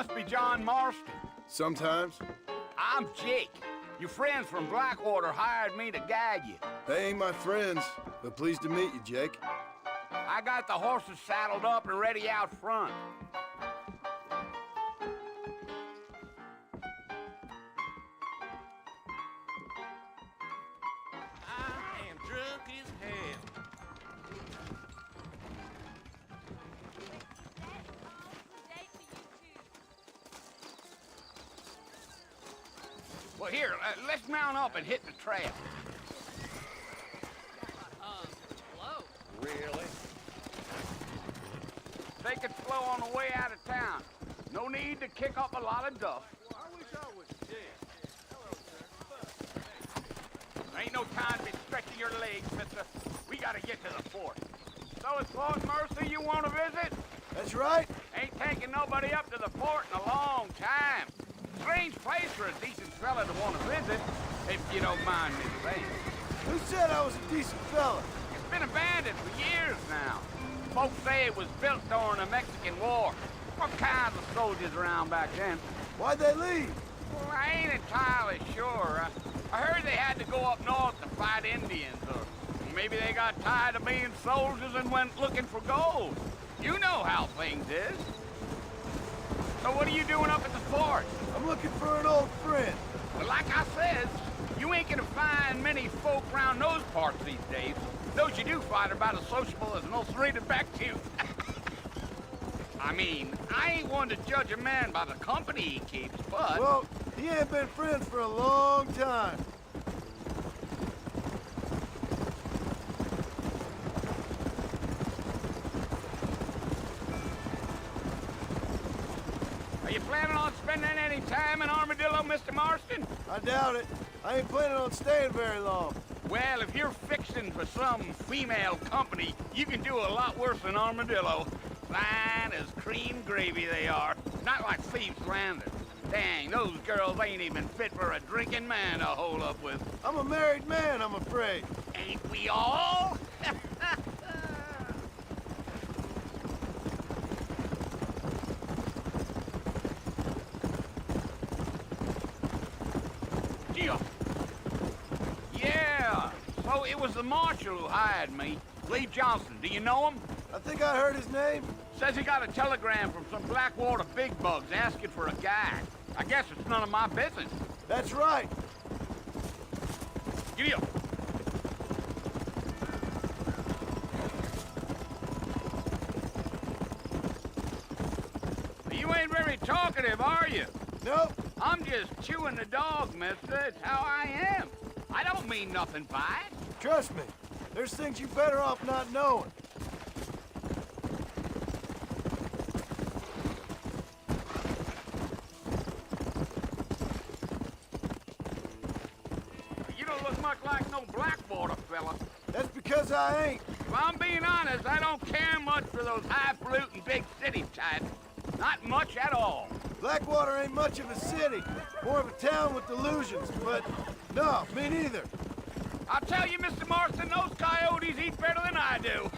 must be John Marston. Sometimes. I'm Jake. Your friends from Blackwater hired me to gag you. They ain't my friends, but pleased to meet you, Jake. I got the horses saddled up and ready out front. I am drunk as hell. Well, here, let's mount up and hit the trail. Hello? Really? Take it slow on the way out of town. No need to kick up a lot of dust. I wish I was dead. Hello, sir. There ain't no time to be stretching your legs, mister. We gotta get to the fort. So it's Fort Mercy you want to visit? That's right. Ain't taking nobody up to the fort in a long time. Strange place for a decent fella to want to visit, if you don't mind me saying. Who said I was a decent fella? It's been abandoned for years now. Folks say it was built during the Mexican War. What kinds of soldiers around back then? Why'd they leave? Well, I ain't entirely sure. I heard they had to go up north to fight Indians, or maybe they got tired of being soldiers and went looking for gold. You know how things is. So what are you doing up at the fort? I'm looking for an old friend. Well, like I said, you ain't gonna find many folk around those parts these days. Those you do find are about as sociable as an ulcerated back tooth. I mean, I ain't one to judge a man by the company he keeps, but... Well, he ain't been friends for a long time. Are you planning on spending any time in Armadillo, Mr. Marston? I doubt it. I ain't planning on staying very long. Well, if you're fixing for some female company, you can do a lot worse than Armadillo. Fine as cream gravy they are. Not like Thieves Landing. Dang, those girls ain't even fit for a drinking man to hole up with. I'm a married man, I'm afraid. Ain't we all? Gio. Yeah, so it was the marshal who hired me. Lee Johnson, do you know him? I think I heard his name. Says he got a telegram from some Blackwater big bugs asking for a guide. I guess it's none of my business. That's right. Giddy up. You ain't very talkative, are you? Nope. I'm just chewing the dog, mister. It's how I am. I don't mean nothing by it. Trust me. There's things you better off not knowing. You don't look much like no Blackwater fella. That's because I ain't. If I'm being honest, I don't care much for those highfalutin big city types. Not much at all. Blackwater ain't much of a city. More of a town with delusions, but no, me neither. I'll tell you, Mr. Marston, those coyotes eat better than I do.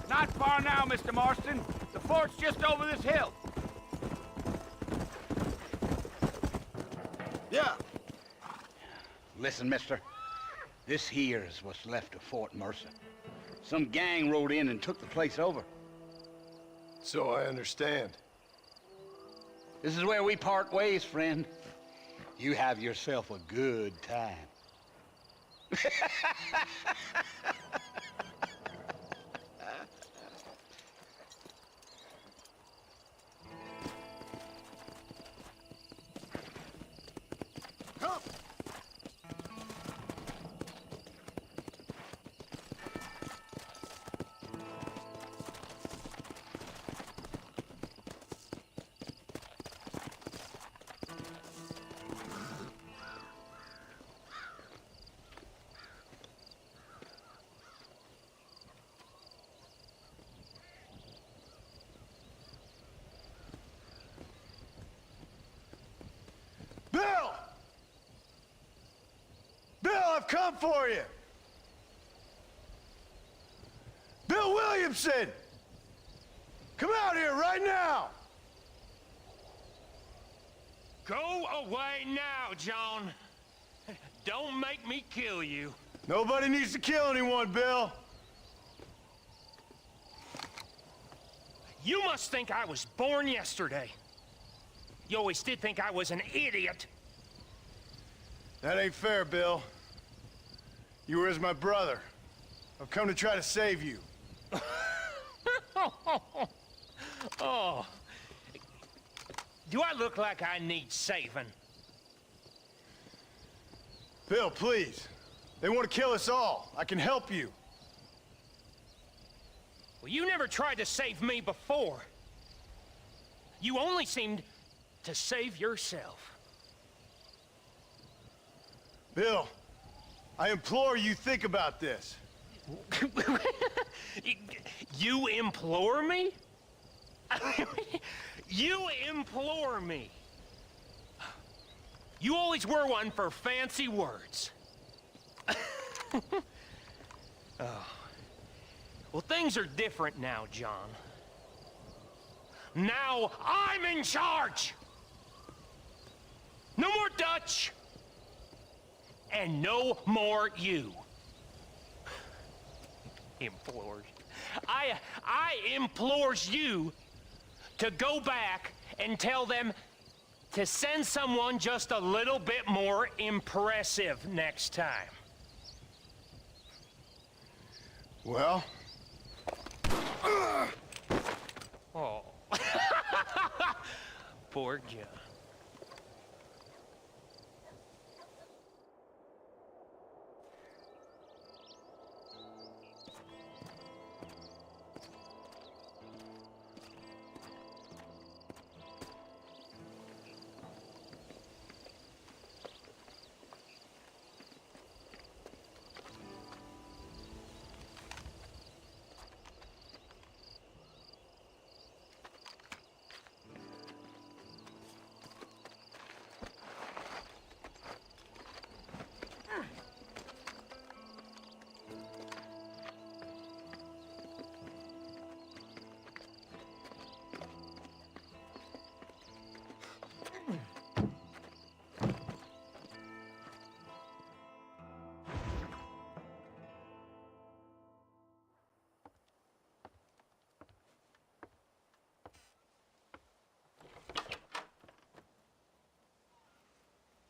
Not far now, Mr. Marston. The fort's just over this hill. Yeah. Listen, mister. This here is what's left of Fort Mercer. Some gang rode in and took the place over. So I understand. This is where we part ways, friend. You have yourself a good time. Come. Bill! Bill, I've come for you! Bill Williamson! Come out here right now! Go away now, John. Don't make me kill you. Nobody needs to kill anyone, Bill. You must think I was born yesterday. You always did think I was an idiot. That ain't fair, Bill. You were as my brother. I've come to try to save you. Oh. Do I look like I need saving? Bill, please. They want to kill us all. I can help you. Well, you never tried to save me before. You only seemed to save yourself. Bill, I implore you think about this. You implore me? You implore me. You always were one for fancy words. Oh. Well, things are different now, John. Now I'm in charge! No more Dutch! And no more you. Implores. I implores you to go back and tell them to send someone just a little bit more impressive next time. Well? Oh. Poor John.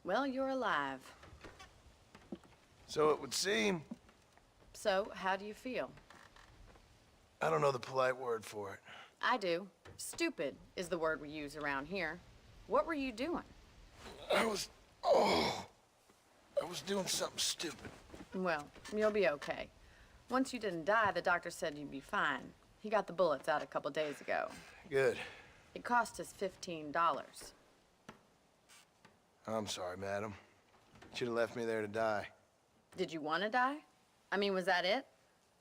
Well, you're alive. So it would seem. So, how do you feel? I don't know the polite word for it. I do. Stupid is the word we use around here. What were you doing? I was doing something stupid. Well, you'll be okay. Once you didn't die, the doctor said you'd be fine. He got the bullets out a couple days ago. Good. It cost us $15. I'm sorry, madam. Should have left me there to die. Did you want to die? I mean, was that it?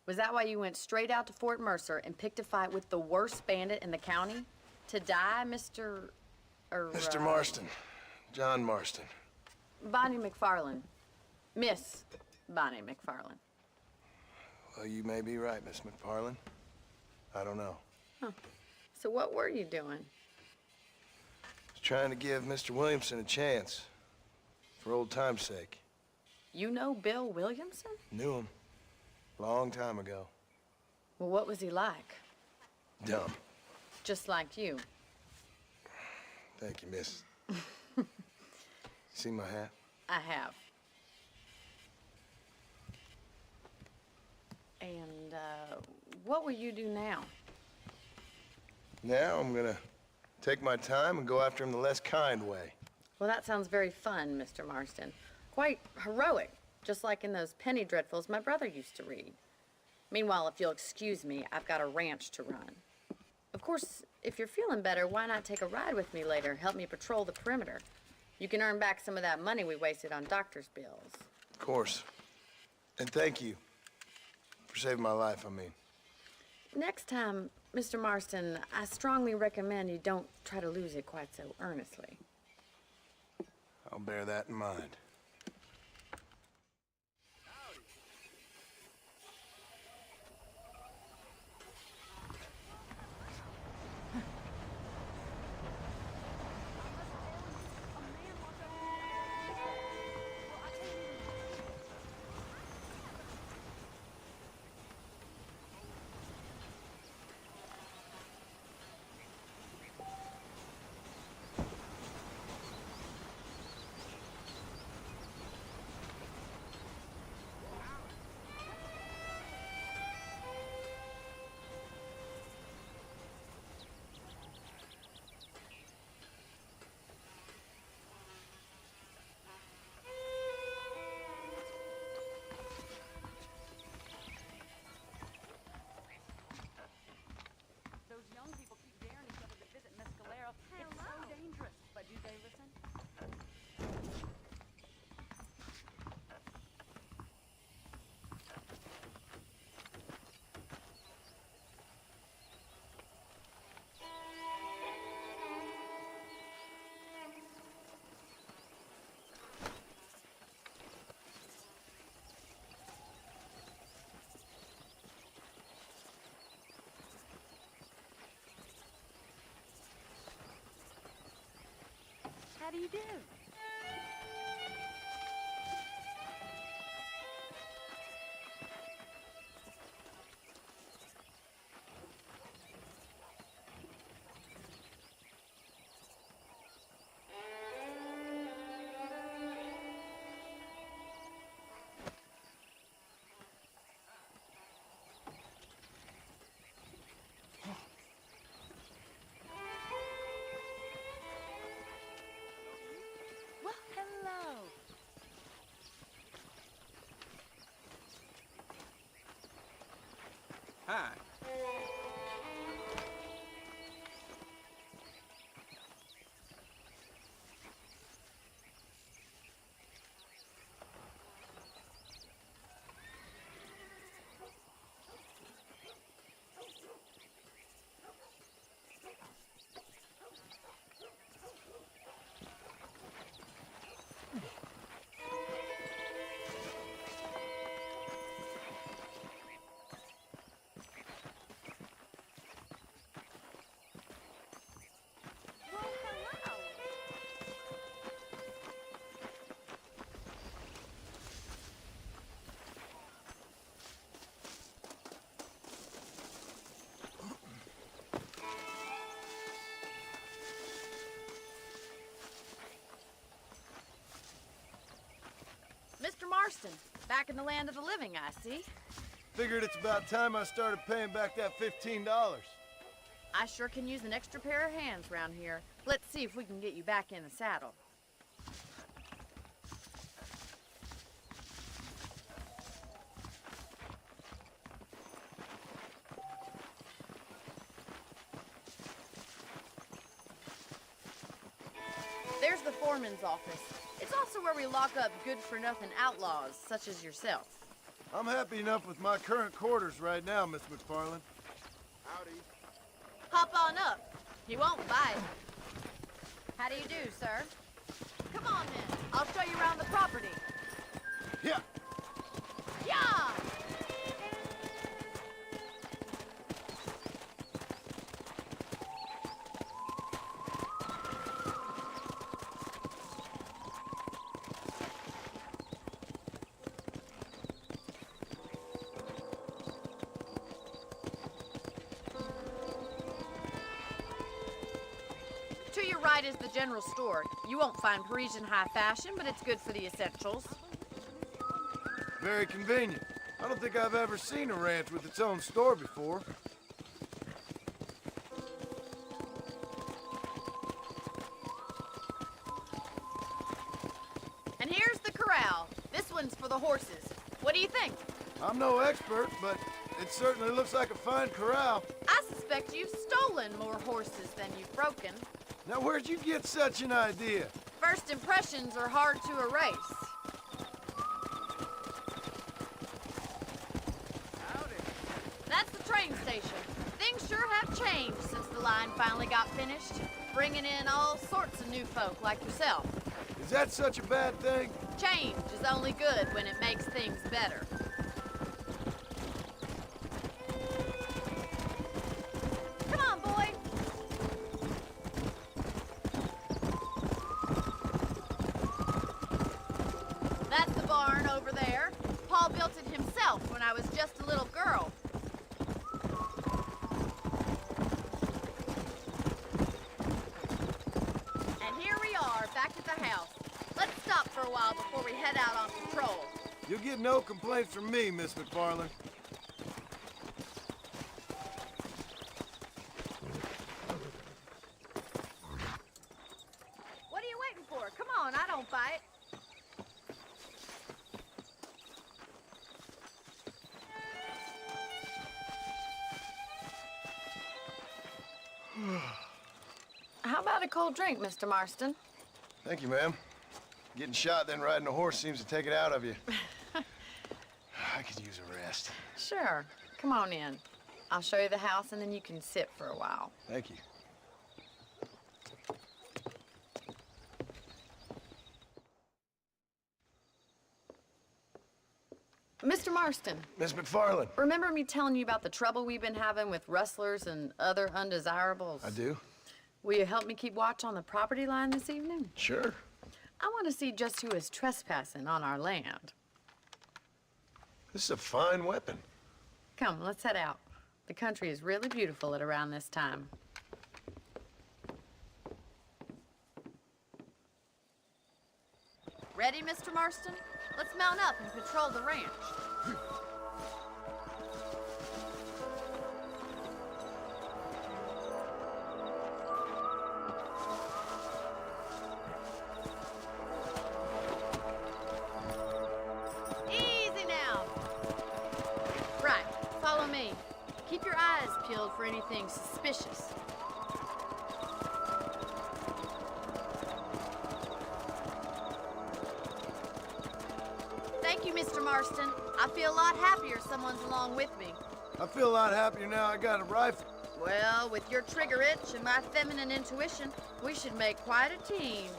Was that why you went straight out to Fort Mercer and picked a fight with the worst bandit in the county? To die, Mr. Mr. Marston. John Marston. Bonnie McFarland. Miss Bonnie McFarland. Well, you may be right, Miss McFarland. I don't know. Huh. So what were you doing? I was trying to give Mr. Williamson a chance. For old time's sake. You know Bill Williamson? Knew him. Long time ago. Well, what was he like? Dumb. Just like you. Thank you, miss. See my hat? I have. And, what will you do now? Now I'm gonna take my time and go after him the less kind way. Well, that sounds very fun, Mr. Marston. Quite heroic, just like in those penny dreadfuls my brother used to read. Meanwhile, if you'll excuse me, I've got a ranch to run. Of course, if you're feeling better, why not take a ride with me later? Help me patrol the perimeter. You can earn back some of that money we wasted on doctor's bills. Of course. And thank you for saving my life, I mean. Next time, Mr. Marston, I strongly recommend you don't try to lose it quite so earnestly. I'll bear that in mind. How do you do? Well, hello. Hi. Well, hello. Mr. Marston, back in the land of the living, I see. Figured it's about time I started paying back that $15. I sure can use an extra pair of hands round here. Let's see if we can get you back in the saddle. There's the foreman's office. It's also where we lock up good-for-nothing outlaws, such as yourself. I'm happy enough with my current quarters right now, Miss McFarland. Howdy. Hop on up. He won't bite. How do you do, sir? Come on, then. I'll show you around the property. Yeah. Yeah! To your right is the general store. You won't find Parisian high fashion, but it's good for the essentials. Very convenient. I don't think I've ever seen a ranch with its own store before. And here's the corral. This one's for the horses. What do you think? I'm no expert, but it certainly looks like a fine corral. I suspect you've stolen more horses than you've broken. Now, where'd you get such an idea? First impressions are hard to erase. Howdy. That's the train station. Things sure have changed since the line finally got finished, bringing in all sorts of new folk like yourself. Is that such a bad thing? Change is only good when it makes things better. Come on, boy. That's the barn over there. Paul built it himself when I was just a little girl. And here we are, back at the house. Let's stop for a while before we head out on patrol. You'll get no complaints from me, Miss McFarland. What are you waiting for? Come on, I don't bite. How about a cold drink, Mr. Marston? Thank you, ma'am. Getting shot then riding a horse seems to take it out of you. I could use a rest. Sure. Come on in. I'll show you the house and then you can sit for a while. Thank you. Mr. Marston, Miss McFarland. remember me telling you about the trouble we've been having with rustlers and other undesirables? I do. Will you help me keep watch on the property line this evening? Sure. I want to see just who is trespassing on our land. This is a fine weapon. Come, let's head out. The country is really beautiful at around this time. Ready, Mr. Marston? Let's mount up and patrol the ranch. Easy now. Right, follow me. Keep your eyes peeled for anything suspicious. Thank you, Mr. Marston. I feel a lot happier someone's along with me. I feel a lot happier now I got a rifle. Well, with your trigger itch and my feminine intuition, we should make quite a team.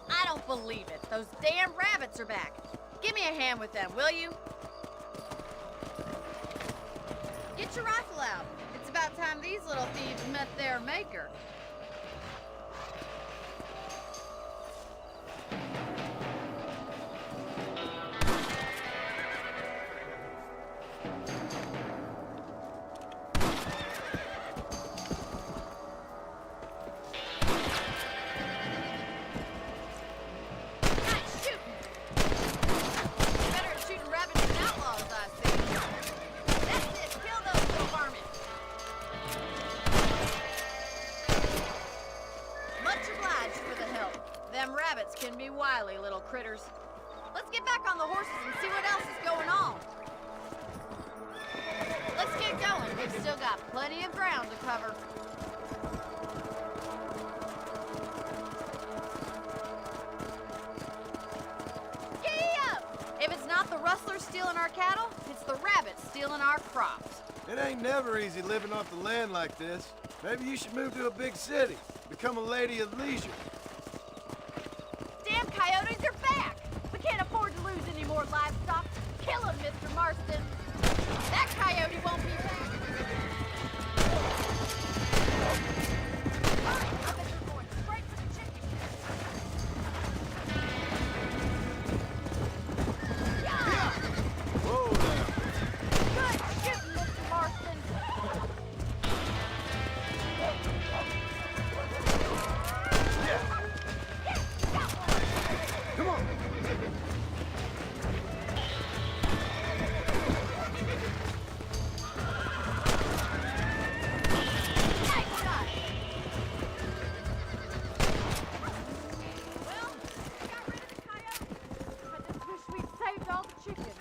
I don't believe it. Those damn rabbits are back. Give me a hand with them, will you? Get your rifle out. It's about time these little thieves met their maker. Nice shooting. Better at shooting rabbits than outlaws, I see. That's it. Kill those little varmints. Much obliged for the help. Them rabbits can be wily little critters. Let's get back on the horses and see what else is going on. Let's get going. We've still got plenty of ground to cover. Giddy up! If it's not the rustlers stealing our cattle, it's the rabbits stealing our crops. It ain't never easy living off the land like this. Maybe you should move to a big city. Become a lady of leisure. Damn coyotes are back! We can't afford to lose any more livestock. Kill them, Mr. Marston. That coyote won't be back. Hurry, I bet you're going straight for the chicken. Yeah! Whoa now. Good shooting, Mr. Marston. Yes, got one. Come on. Nice shot. Well, we got rid of the coyote. I just wish we'd saved all the chickens.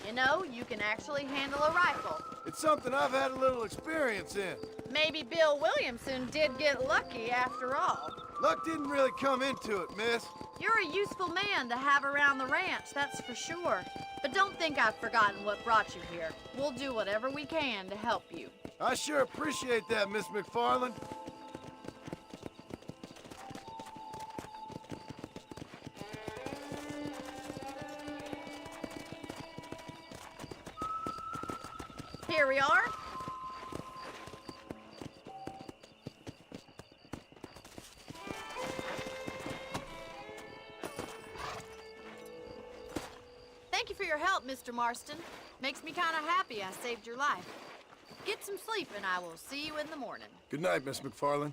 You know, you can actually handle a rifle. It's something I've had a little experience in. Maybe Bill Williamson did get lucky after all. Luck didn't really come into it, miss. You're a useful man to have around the ranch, that's for sure. But don't think I've forgotten what brought you here. We'll do whatever we can to help you. I sure appreciate that, Miss McFarland. Here we are. Thank you for your help, Mr. Marston. Makes me kind of happy I saved your life. Get some sleep and I will see you in the morning. Good night, Miss McFarland.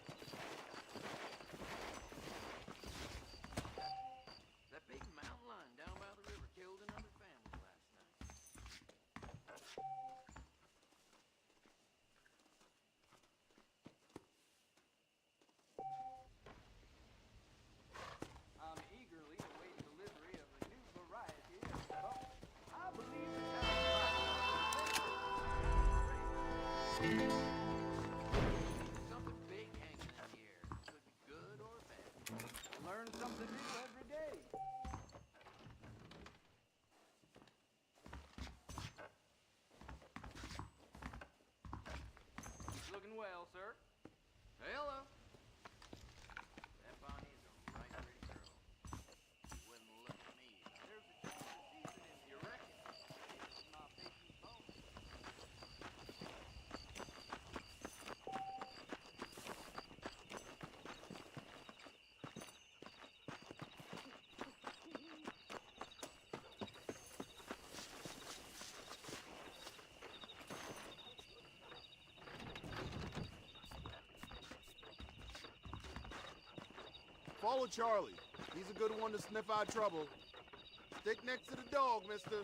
That big mountain lion down by the river killed another family last night. I'm eagerly awaiting delivery of a new variety of buck. I believe the something big hanging in the air. Could be good or bad. Learn something new every day. Follow Charlie. He's a good one to sniff out trouble. Stick next to the dog, mister.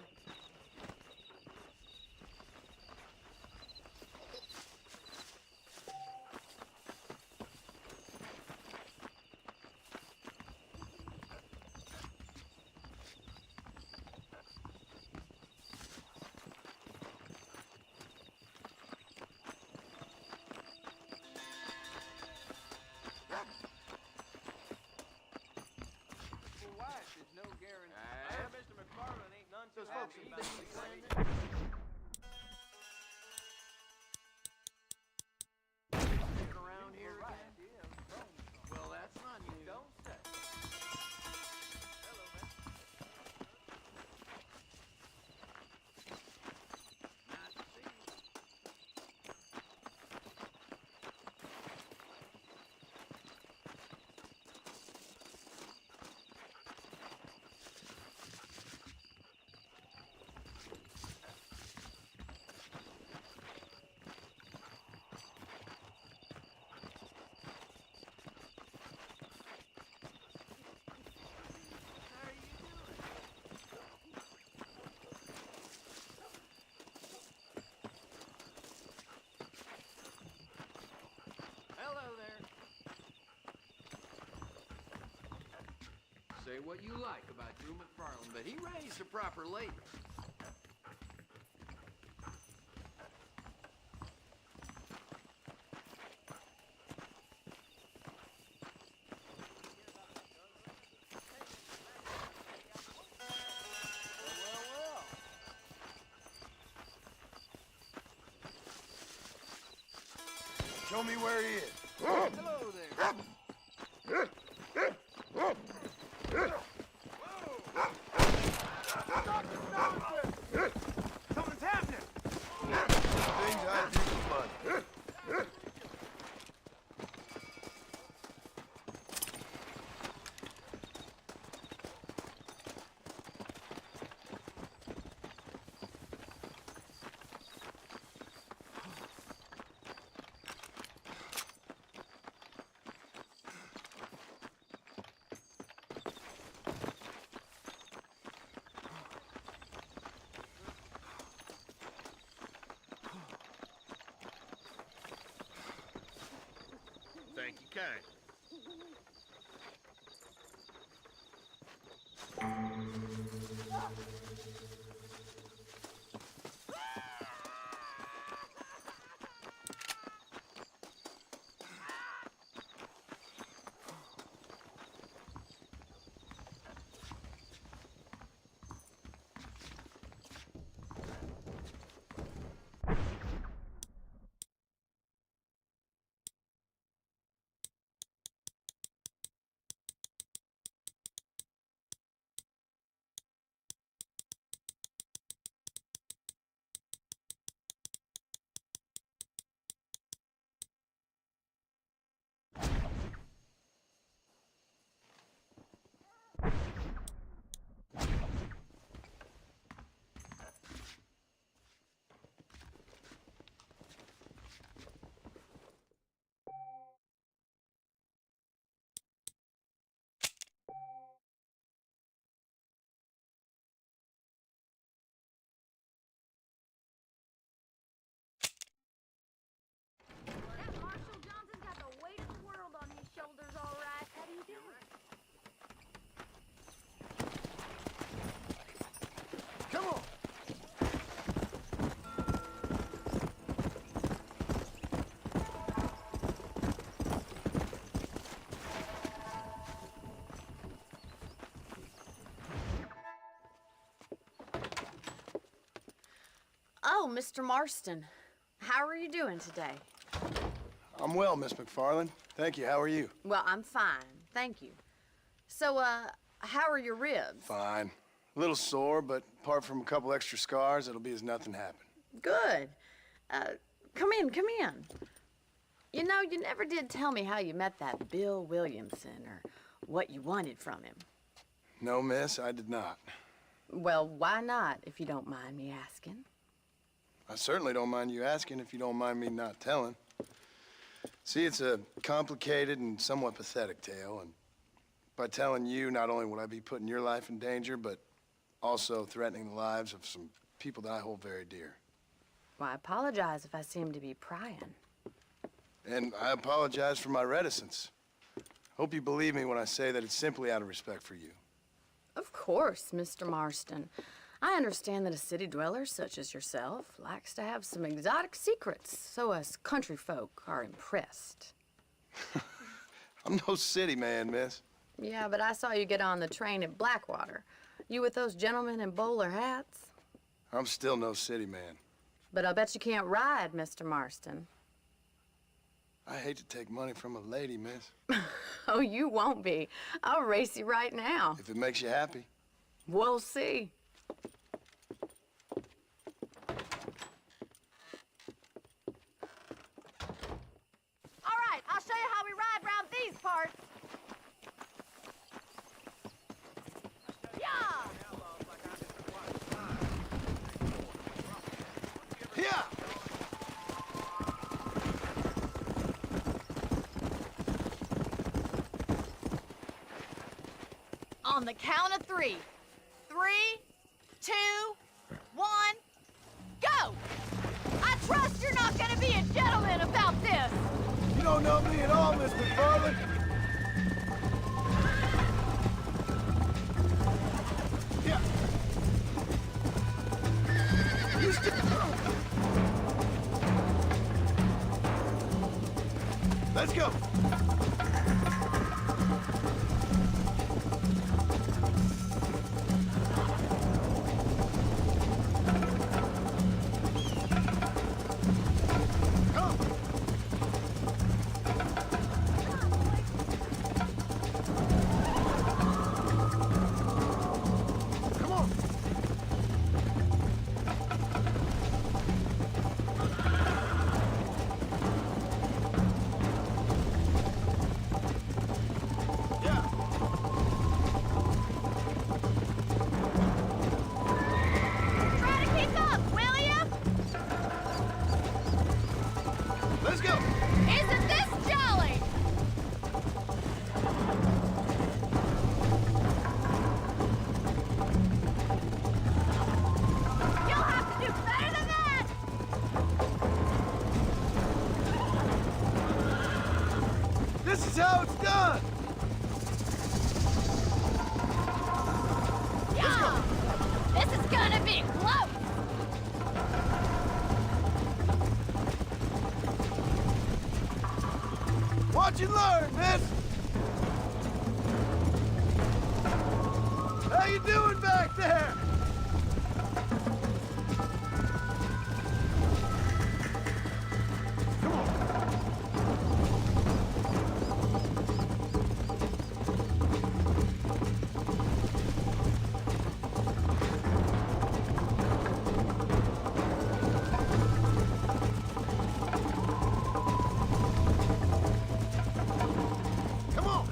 Say what you like about Drew McFarland, but he raised a proper lady. Show me where he is. Hello there. Something's happening! Things I do for money. Thank you, kind. That Marshall Johnson's got the weight of the world on his shoulders, all right. How do you do it? Come on! Oh, Mr. Marston. How are you doing today? I'm well, Miss McFarland. Thank you. How are you? Well, I'm fine. Thank you. So, how are your ribs? Fine. A little sore, but apart from a couple extra scars, it'll be as nothing happened. Good. Come in, come in. You know, you never did tell me how you met that Bill Williamson or what you wanted from him. No, miss, I did not. Well, why not, if you don't mind me asking? I certainly don't mind you asking if you don't mind me not telling. See, it's a complicated and somewhat pathetic tale, and by telling you not only would I be putting your life in danger, but also threatening the lives of some people that I hold very dear. Well, I apologize if I seem to be prying. And I apologize for my reticence. Hope you believe me when I say that it's simply out of respect for you. Of course, Mr. Marston. I understand that a city dweller such as yourself likes to have some exotic secrets, so us country folk are impressed. I'm no city man, miss. Yeah, but I saw you get on the train at Blackwater. You with those gentlemen in bowler hats? I'm still no city man. But I bet you can't ride, Mr. Marston. I hate to take money from a lady, miss. Oh, you won't be. I'll race you right now. If it makes you happy. We'll see. All right, I'll show you how we ride round these parts. Yeah! Yeah! On the count of 3. 3, 2, 1, go! I trust you're not gonna be a gentleman about this. You don't know me at all, Miss McFarland. Yeah. You Let's go. Try to keep up, will ya? Let's go. Isn't this jolly? You'll have to do better than that. This is how it's done. Yeah! This is gonna be close. Watch and learn, miss. How you doing back there? Come on. Come on.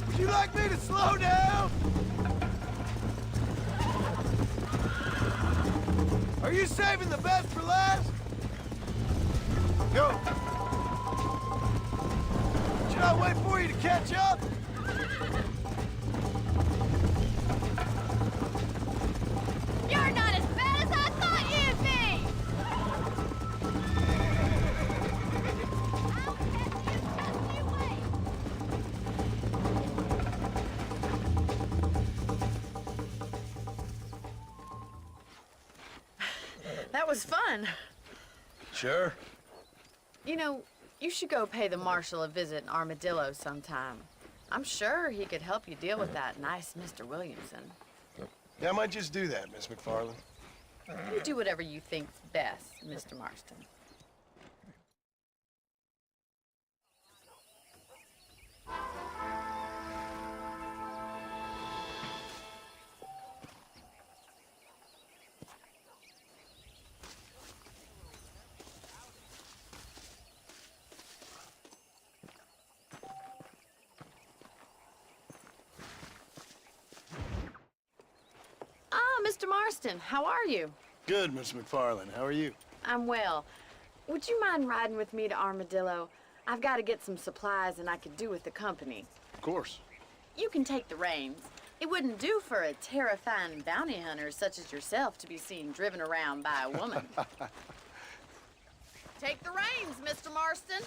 Would you like me to slow down? Are you saving the best for last? Go. Should I wait for you to catch up? You're not as bad as I thought you'd be. I'll catch you just you wait. That was fun. Sure. You know, you should go pay the marshal a visit in Armadillo sometime. I'm sure he could help you deal with that nice Mr. Williamson. Yeah, I might just do that, Miss McFarland. You do whatever you think's best, Mr. Marston. Mr. Marston, how are you? Good, Miss McFarland. How are you? I'm well. would you mind riding with me to Armadillo? I've got to get some supplies and I could do with the company. Of course. You can take the reins. It wouldn't do for a terrifying bounty hunter such as yourself to be seen driven around by a woman. Take the reins, Mr. Marston.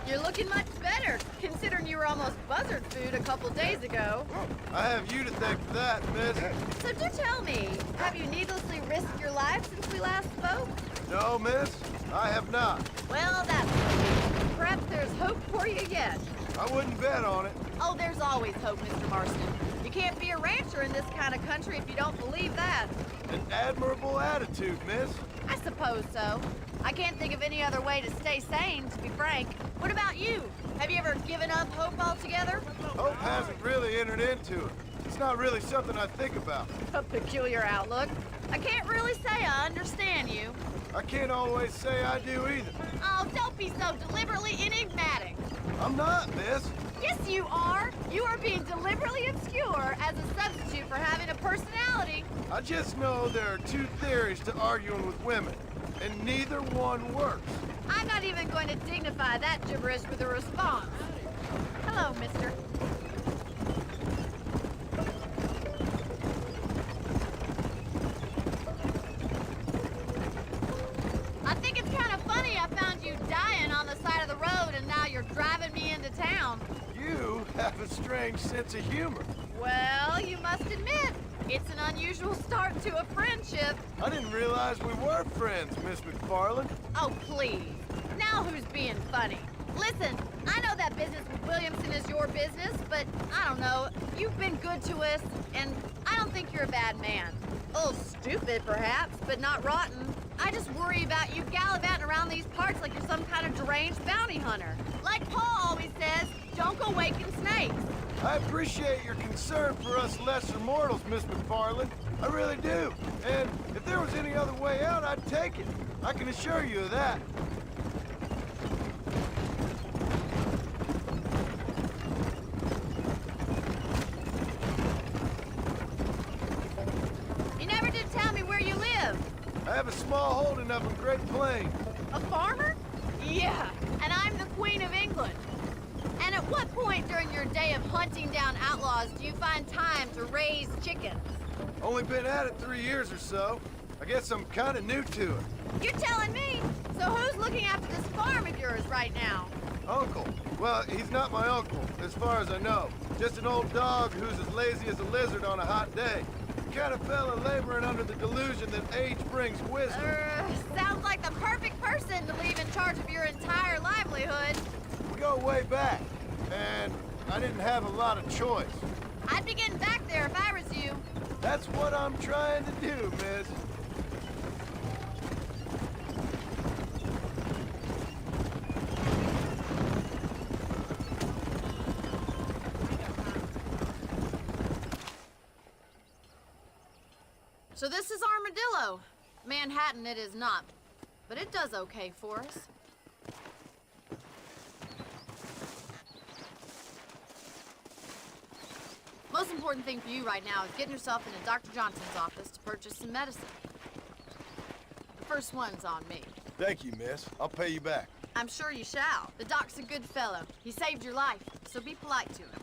You're looking much better, considering you were almost buzzard food a couple days ago. I have you to thank for that, miss. So do tell me, have you needlessly risked your life since we last spoke? No, miss, I have not. Well, that's good. Perhaps there's hope for you yet. I wouldn't bet on it. Oh, there's always hope, Mr. Marston. You can't be a rancher in this kind of country if you don't believe that. An admirable attitude, miss. I suppose so. I can't think of any other way to stay sane, to be frank. What about you? Have you ever given up hope altogether? Hope hasn't really entered into it. It's not really something I think about. A peculiar outlook. I can't really say I understand you. I can't always say I do either. Oh, don't be so deliberately enigmatic. I'm not, miss. Yes, you are. You are being deliberately obscure as a substitute for having a personality. I just know there are two theories to arguing with women, and neither one works. I'm not even going to dignify that gibberish with a response. Hello, mister. I think it's kind of funny I found you dying on the side of the road and now you're driving me into town. You have a strange sense of humor. Well, you must admit, it's an unusual start to a friendship. I didn't realize we were friends, Miss McFarland. Oh, please. Now who's being funny? Listen, I know that business with Williamson is your business, but I don't know. You've been good to us, and I don't think you're a bad man. A little stupid, perhaps, but not rotten. I just worry about you gallivanting around these parts like you're some kind of deranged bounty hunter. Like Paul always says, don't go waking snakes. I appreciate your concern for us lesser mortals, Miss McFarland. I really do. And if there was any other way out, I'd take it. I can assure you of that. You never did tell me where you live. I have a small holding up in Great Plains. A farmer? Yeah, and I'm the Queen of England. And at what point during your day of hunting down outlaws do you find time to raise chickens? Only been at it 3 years or so. I guess I'm kind of new to it. You're telling me? So who's looking after this farm of yours right now? Uncle. Well, he's not my uncle, as far as I know. Just an old dog who's as lazy as a lizard on a hot day. The kind of fella laboring under the delusion that age brings wisdom. Sounds like the perfect person to leave in charge of your entire livelihood. We go way back, and I didn't have a lot of choice. I'd be getting back there if I was you. That's what I'm trying to do, miss. So this is Armadillo. Manhattan it is not, but it does okay for us. Most important thing for you right now is getting yourself into Dr. Johnson's office to purchase some medicine. The first one's on me. Thank you, miss. I'll pay you back. I'm sure you shall. The doc's a good fellow. He saved your life, so be polite to him.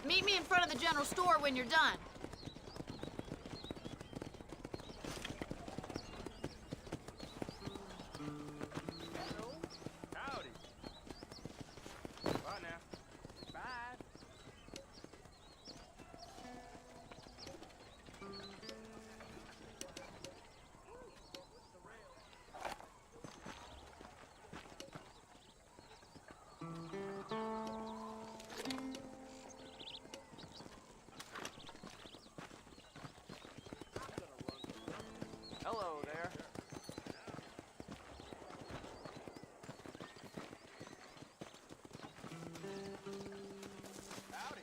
Meet me in front of the general store when you're done. Howdy. Bye now. Bye. Hello there. Howdy.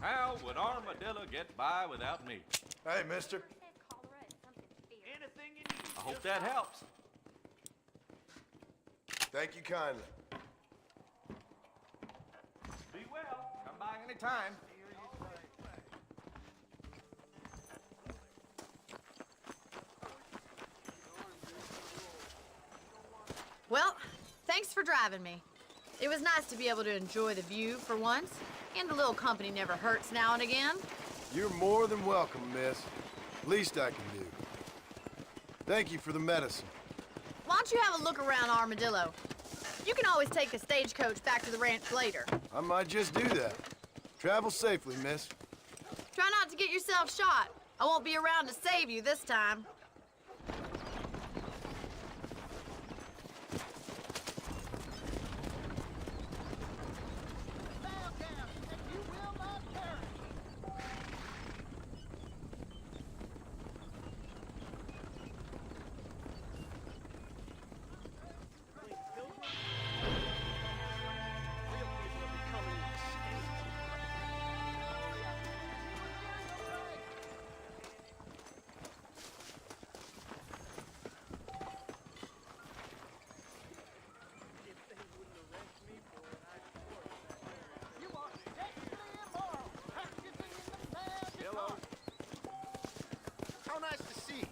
How would Armadillo get by without me? Hey, mister. Anything you need. I hope that helps. Thank you kindly. Be well. Come by anytime. Well, thanks for driving me. It was nice to be able to enjoy the view for once, and a little company never hurts now and again. You're more than welcome, miss. Least I can do. Thank you for the medicine. Why don't you have a look around Armadillo? You can always take the stagecoach back to the ranch later. I might just do that. Travel safely, miss. Try not to get yourself shot. I won't be around to save you this time. How nice to see you.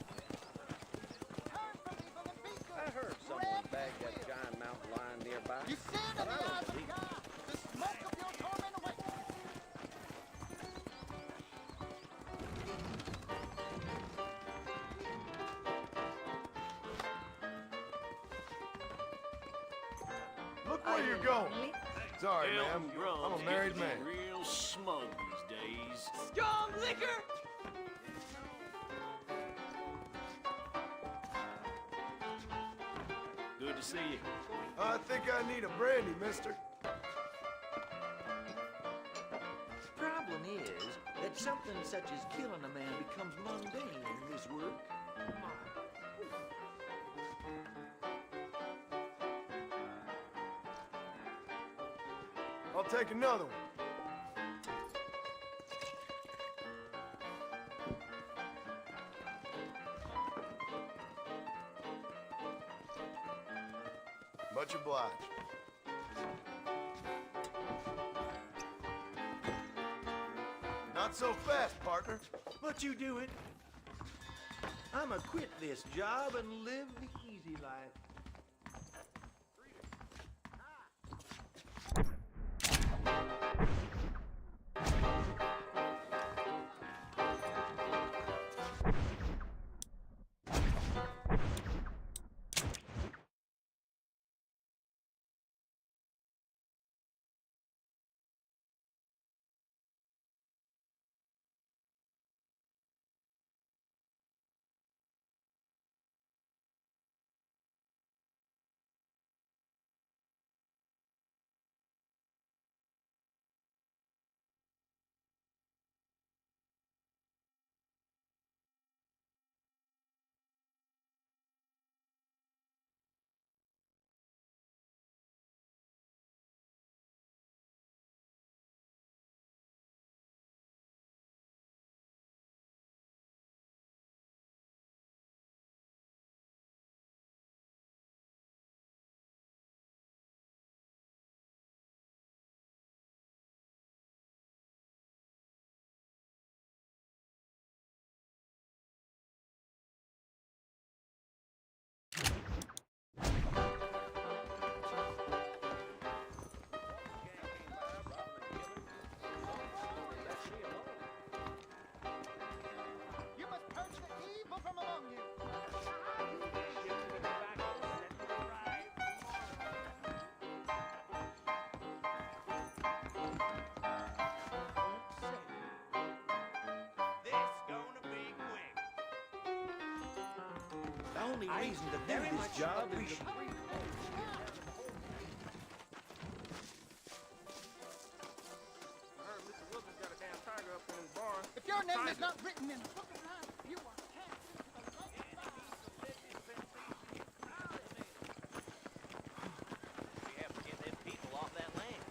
I heard someone bagged that giant mountain lion nearby. You see it in the eyes of God. The smoke of your torment away. Look where you're going. Sorry, ma'am. I'm a married man. Real smug these days. Strong liquor! Good to see you. I think I need a brandy, mister. Problem is that something such as killing a man becomes mundane in this work. I'll take another one. Much obliged. Not so fast, partner. What you doing? I'ma quit this job and live the easy life. You must purge the evil from among you. The only reason to do this job is to... If your name is not written in the book of life, you are We have to get them people off that land.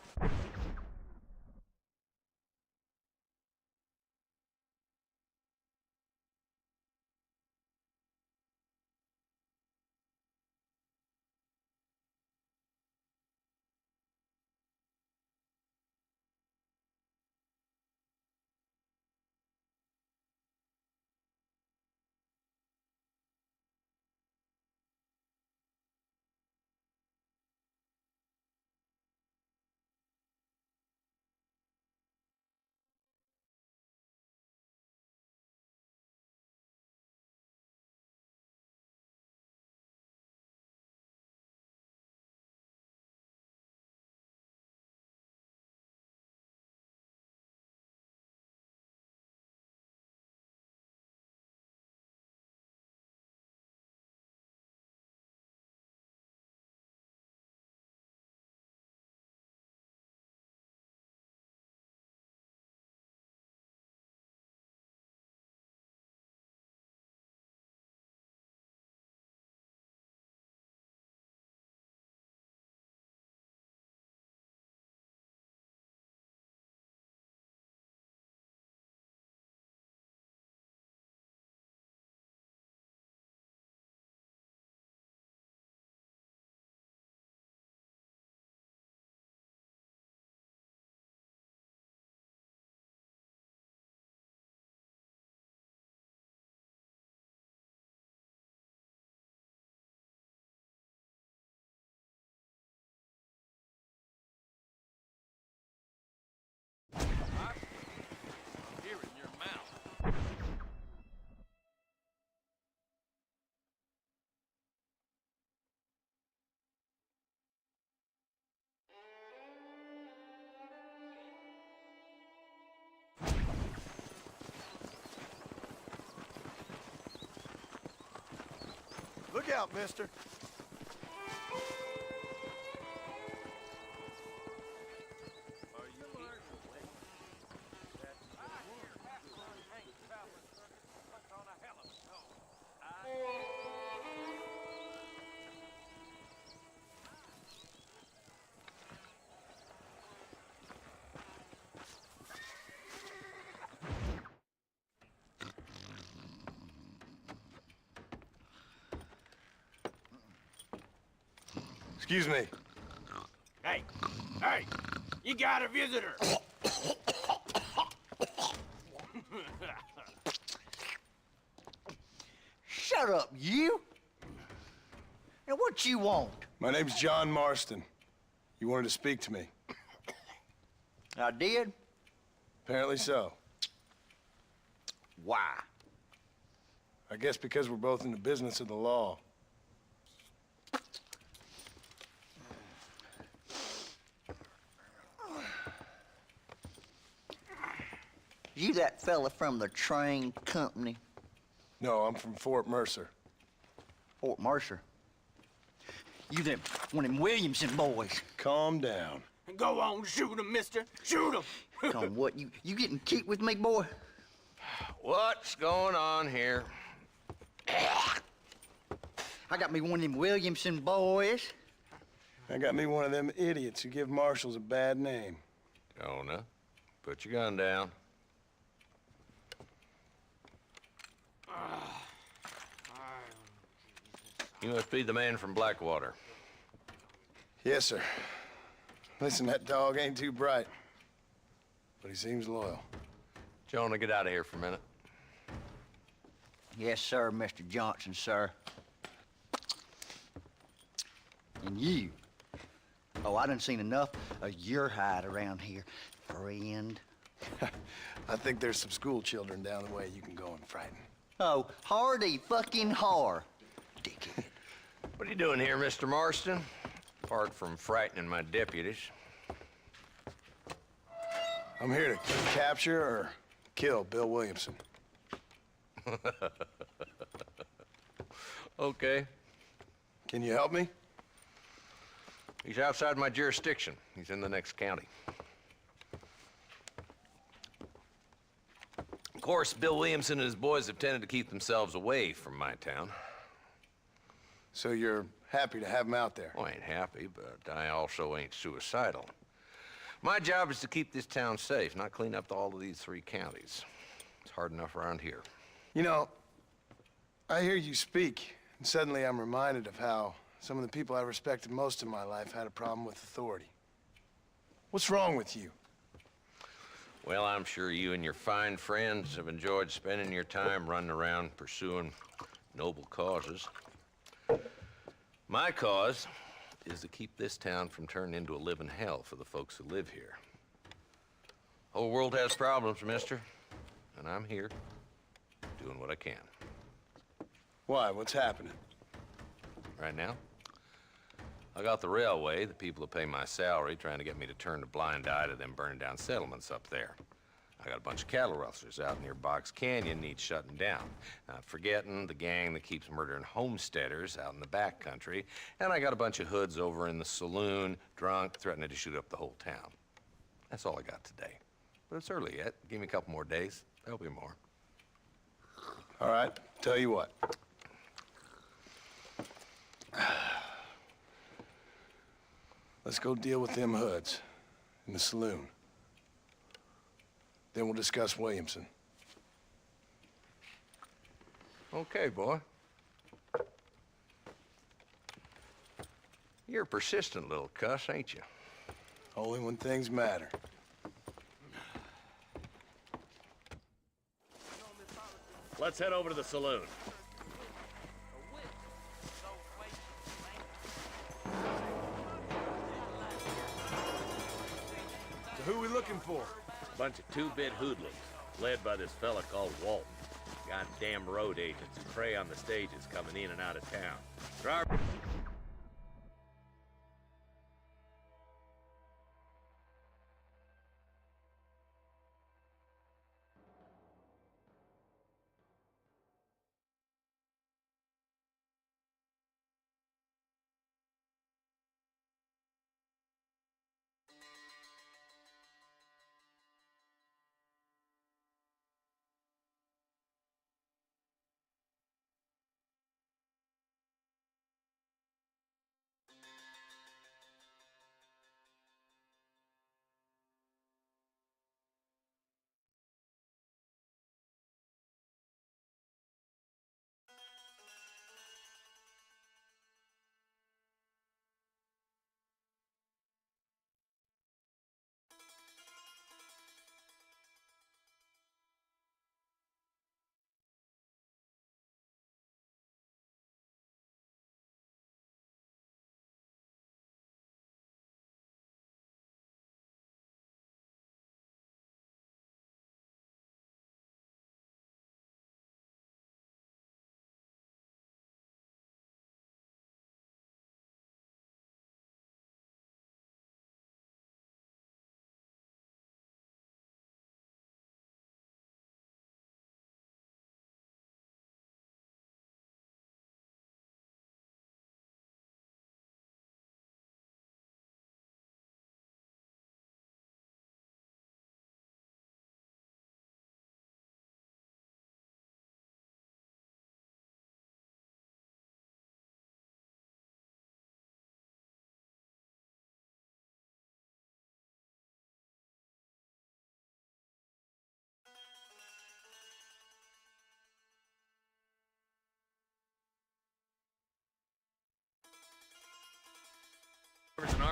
Look out, mister. Excuse me. Hey, you got a visitor. Shut up, you! Now, what you want? My name's John Marston. You wanted to speak to me. I did? Apparently so. Why? I guess because we're both in the business of the law. You that fella from the train company? No, I'm from Fort Mercer. Fort Mercer? You them one of them Williamson boys? Calm down. Go on, shoot him, mister. Shoot him. Come on, what, you getting kicked with me, boy? What's going on here? I got me one of them Williamson boys. I got me one of them idiots who give marshals a bad name. Jonah, put your gun down. You must be the man from Blackwater. Yes, sir. Listen, that dog ain't too bright, but he seems loyal. Jonah, get out of here for a minute. Yes, sir, Mr. Johnson, sir. And you. Oh, I done seen enough of your hide around here, friend. I think there's some school children down the way you can go and frighten. Oh, hardy fucking har, dickhead. What are you doing here, Mr. Marston? Apart from frightening my deputies. I'm here to capture or kill Bill Williamson. Okay. Can you help me? He's outside my jurisdiction. He's in the next county. Of course, Bill Williamson and his boys have tended to keep themselves away from my town. So you're happy to have him out there? Well, I ain't happy, but I also ain't suicidal. My job is to keep this town safe, not clean up all of these 3 counties. It's hard enough around here. You know, I hear you speak, and suddenly I'm reminded of how some of the people I respected most in my life had a problem with authority. What's wrong with you? Well, I'm sure you and your fine friends have enjoyed spending your time running around pursuing noble causes. My cause is to keep this town from turning into a living hell for the folks who live here. Whole world has problems, mister, and I'm here doing what I can. Why? What's happening? Right now, I got the railway, the people who pay my salary, trying to get me to turn a blind eye to them burning down settlements up there. I got a bunch of cattle rustlers out near Box Canyon needs shutting down. Not forgetting the gang that keeps murdering homesteaders out in the back country. And I got a bunch of hoods over in the saloon, drunk, threatening to shoot up the whole town. That's all I got today. But it's early yet. Give me a couple more days. There'll be more. All right, tell you what. Let's go deal with them hoods in the saloon. Then we'll discuss Williamson. Okay, boy. You're a persistent little cuss, ain't you? Only when things matter. Let's head over to the saloon. So who we looking for? Bunch of 2-bit hoodlums, led by this fella called Walton. Goddamn road agents who prey on the stages coming in and out of town. Driver.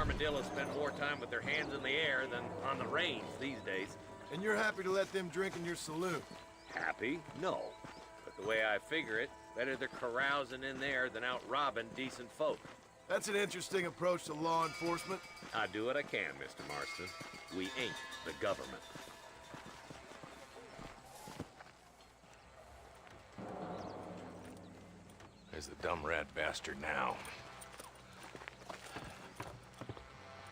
armadillos spend more time with their hands in the air than on the reins these days. And you're happy to let them drink in your saloon? Happy? No. But the way I figure it, better they're carousing in there than out robbing decent folk. That's an interesting approach to law enforcement. I do what I can, Mr. Marston. We ain't the government. There's the dumb rat bastard now.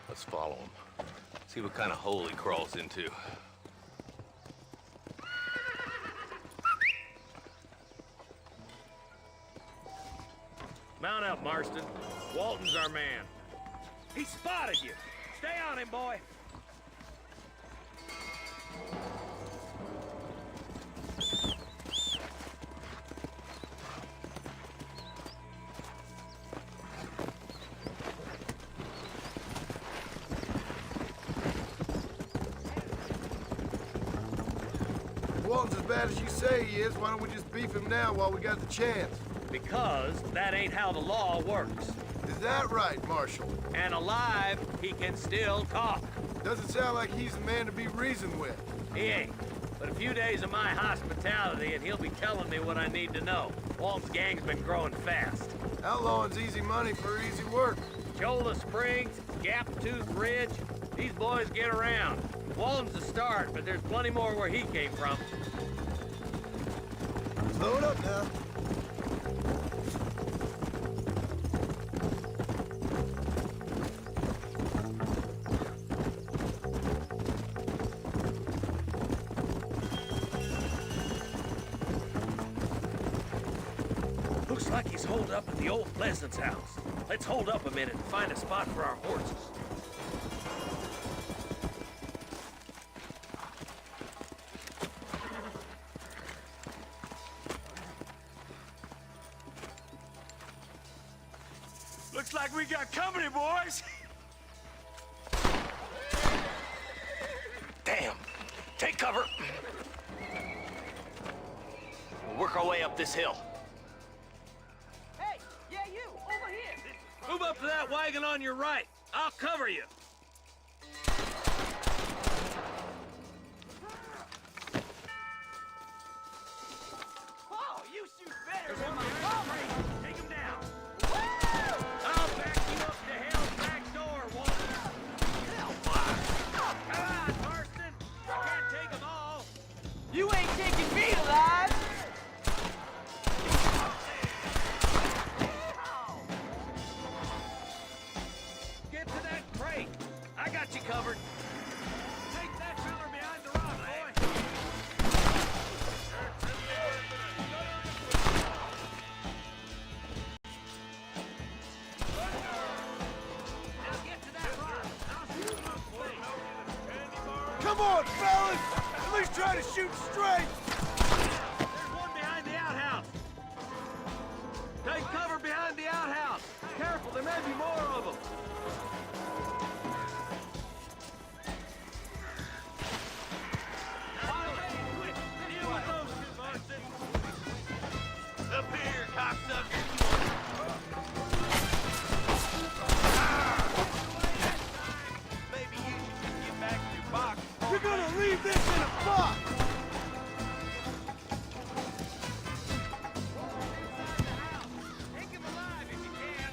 Let's follow him. See what kind of hole he crawls into. Mount up, Marston. Walton's our man. He spotted you. Stay on him, boy. Walton's as bad as you say he is. Why don't we just beef him now while we got the chance? Because that ain't how the law works. Is that right, Marshal? And alive, he can still talk. Doesn't sound like he's the man to be reasoned with. He ain't. But a few days of my hospitality and he'll be telling me what I need to know. Walton's gang's been growing fast. Outlawing's easy money for easy work. Cholla Springs, Gap Tooth Ridge, these boys get around. Walton's the start, but there's plenty more where he came from. Slow it up now. Looks like he's holed up at the old Pleasance house. Let's hold up a minute and find a spot for our horses. Looks like we got company, boys. Damn. Take cover. We'll work our way up this hill. Hey, yeah, you, over here. Move up to that wagon on your right. I'll cover you. Oh, you shoot better There's than one my behind the mama. tree. Take him down. I'll back you up to hell's back door, Walton. Come on, Marston. I can't take them all. You ain't taking me alive. Get to that crate. I got you covered. Take that feller behind the rock, boy. Now get to that rock. I'll shoot him up quick. Come on, fellas! At least try to shoot straight! There's one behind the outhouse. Take cover behind the outhouse. Careful, there may be more of them. Deal with those two, Marston. Up here, cocksucker. Maybe you should just get back to your box. You're gonna leave this in a box! Take him alive if you can.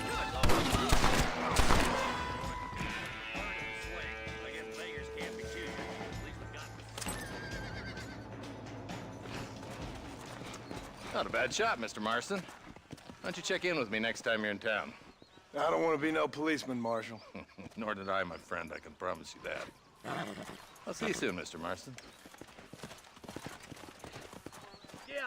Good Lord. Bird in the swing. I guess beggars can't be choosers. At least we got Not a bad shot, Mr. Marston. Why don't you check in with me next time you're in town? I don't want to be no policeman, Marshal. Nor did I, my friend. I can promise you that. I'll see you soon, Mr. Marston. Yeah.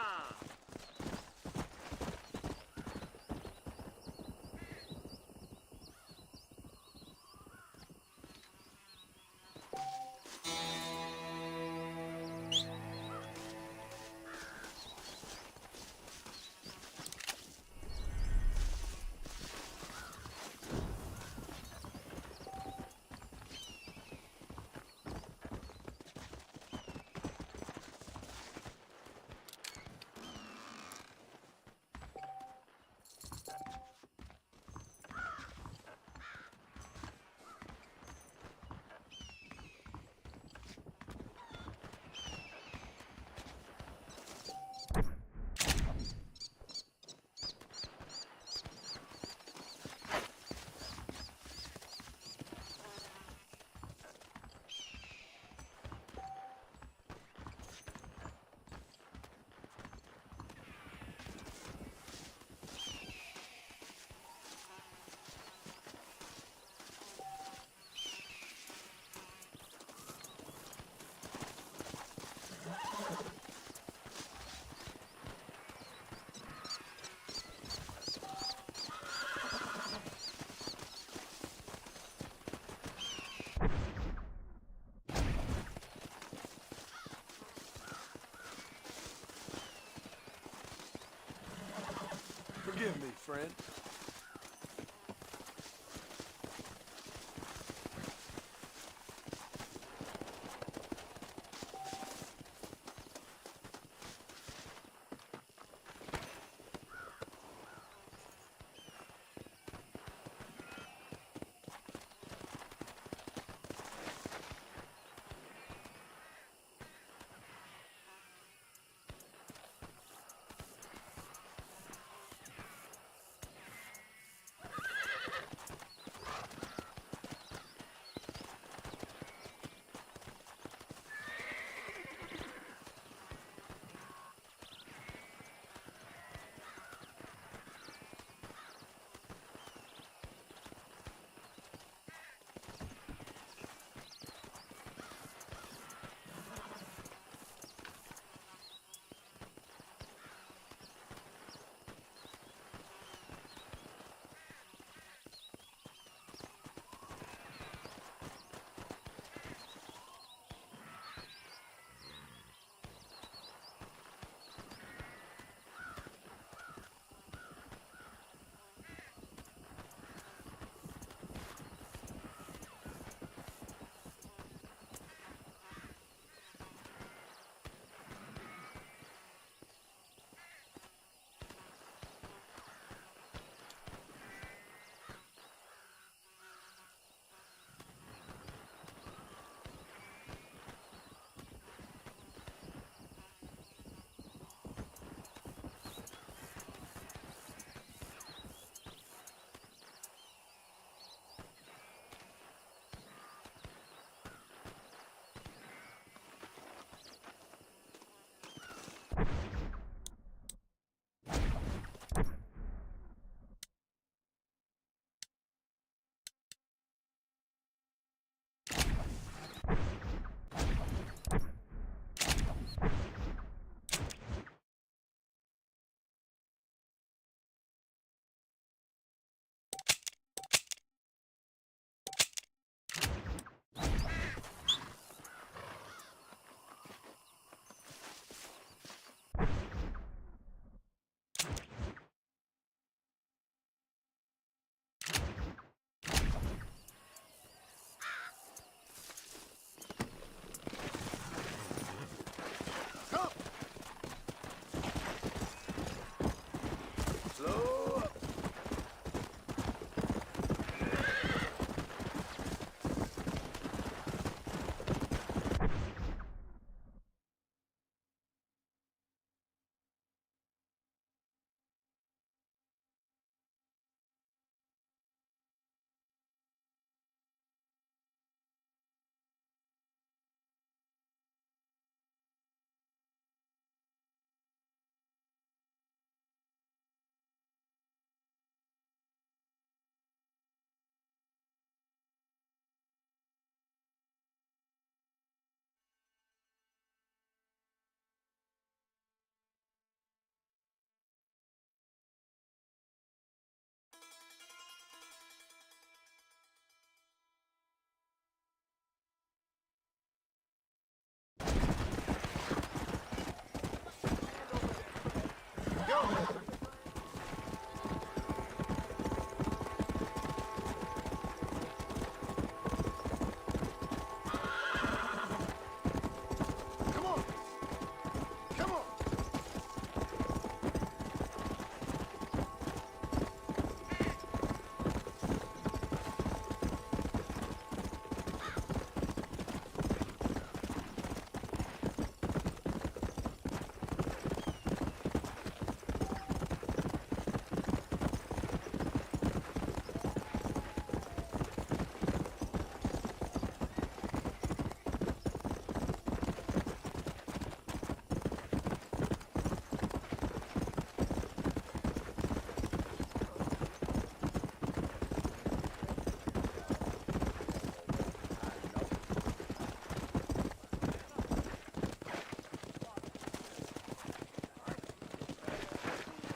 Forgive me, friend.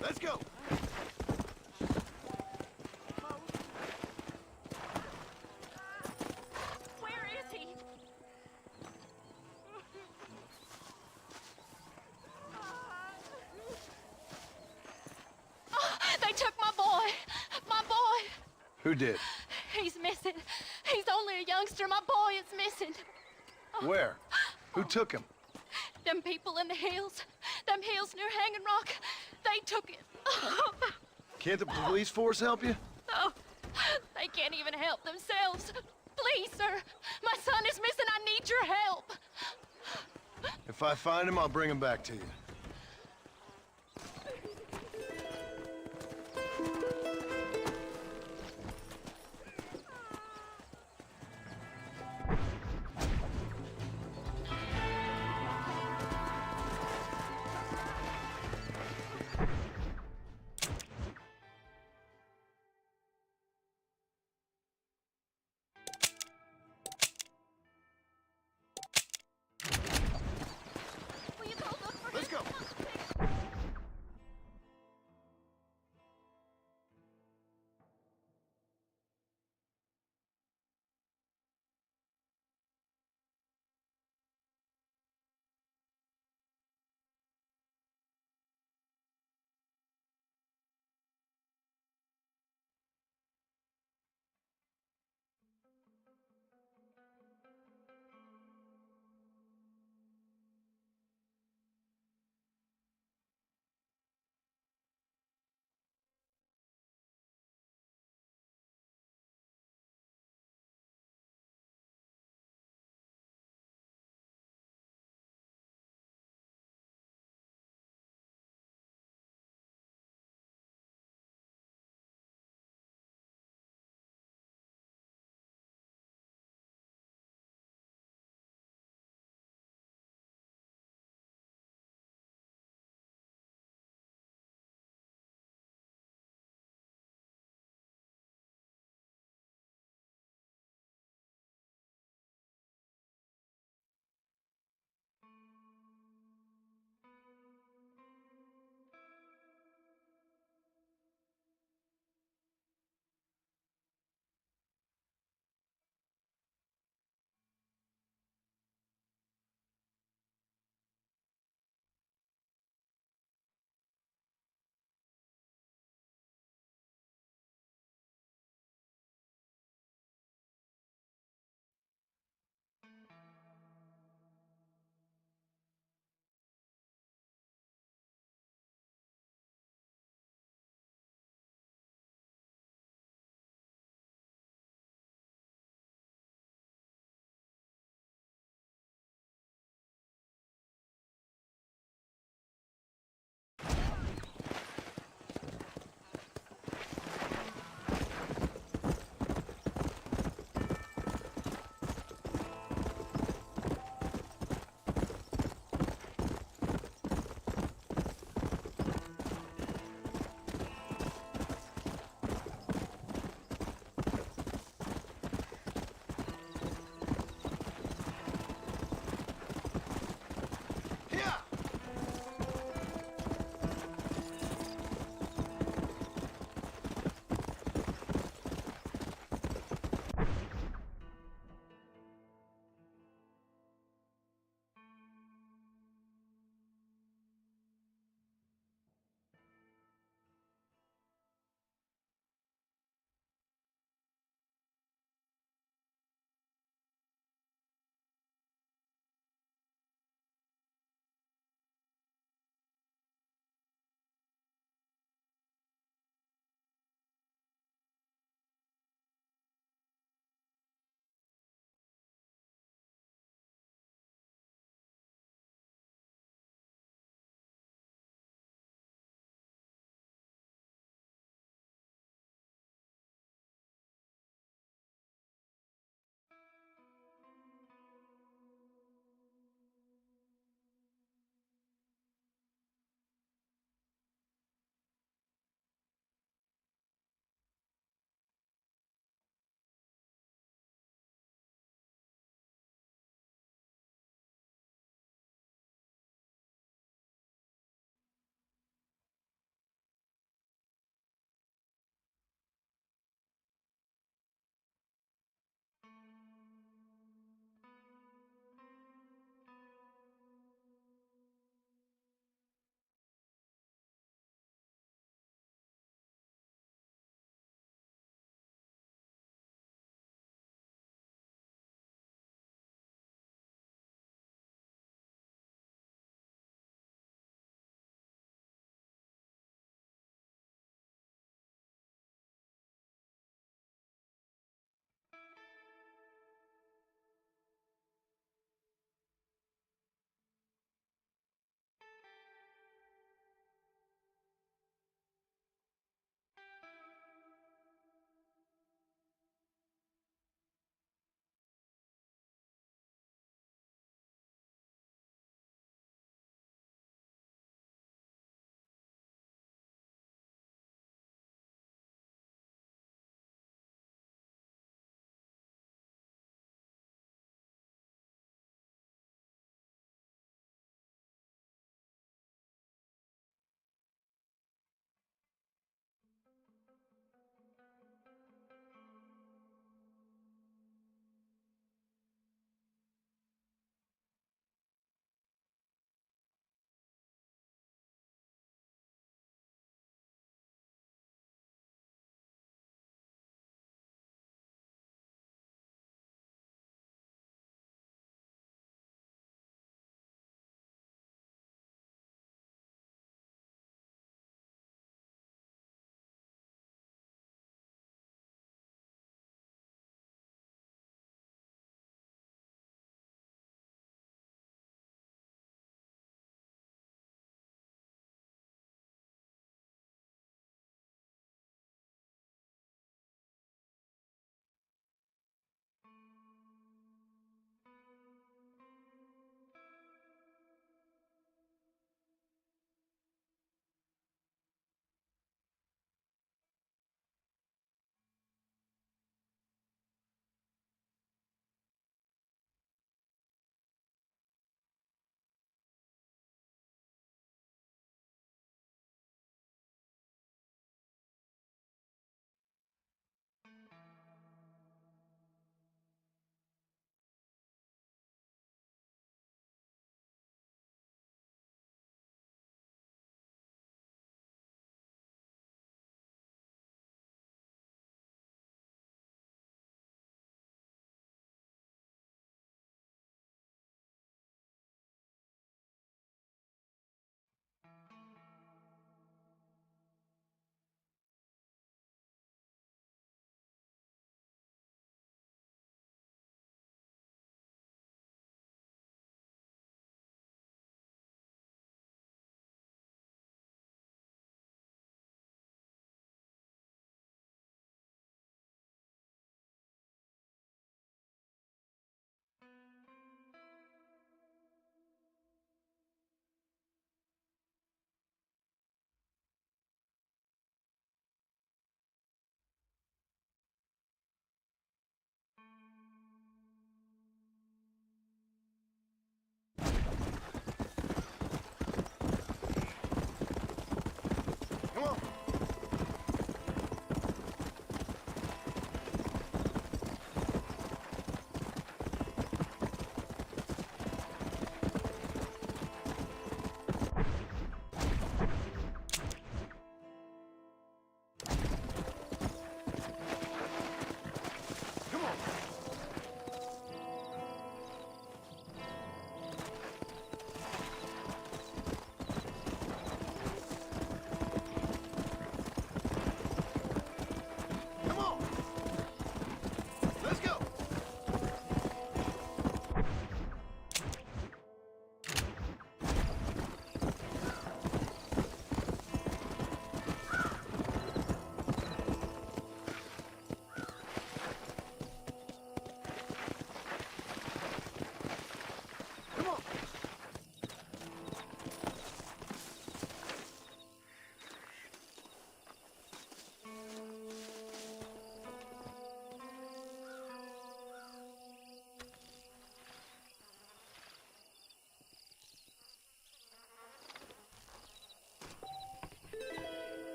Let's go. Where is he? Oh, they Who did? He's missing. He's only a youngster. My boy is missing. Where? Who took him? Them people in the hills. Them hills near Hanging Rock. They took it. Can't the police force help you? Oh, they can't even help themselves. Please, sir. My son is missing. I need your help. If I find him, I'll bring him back to you. Will you go look for Let's him? go.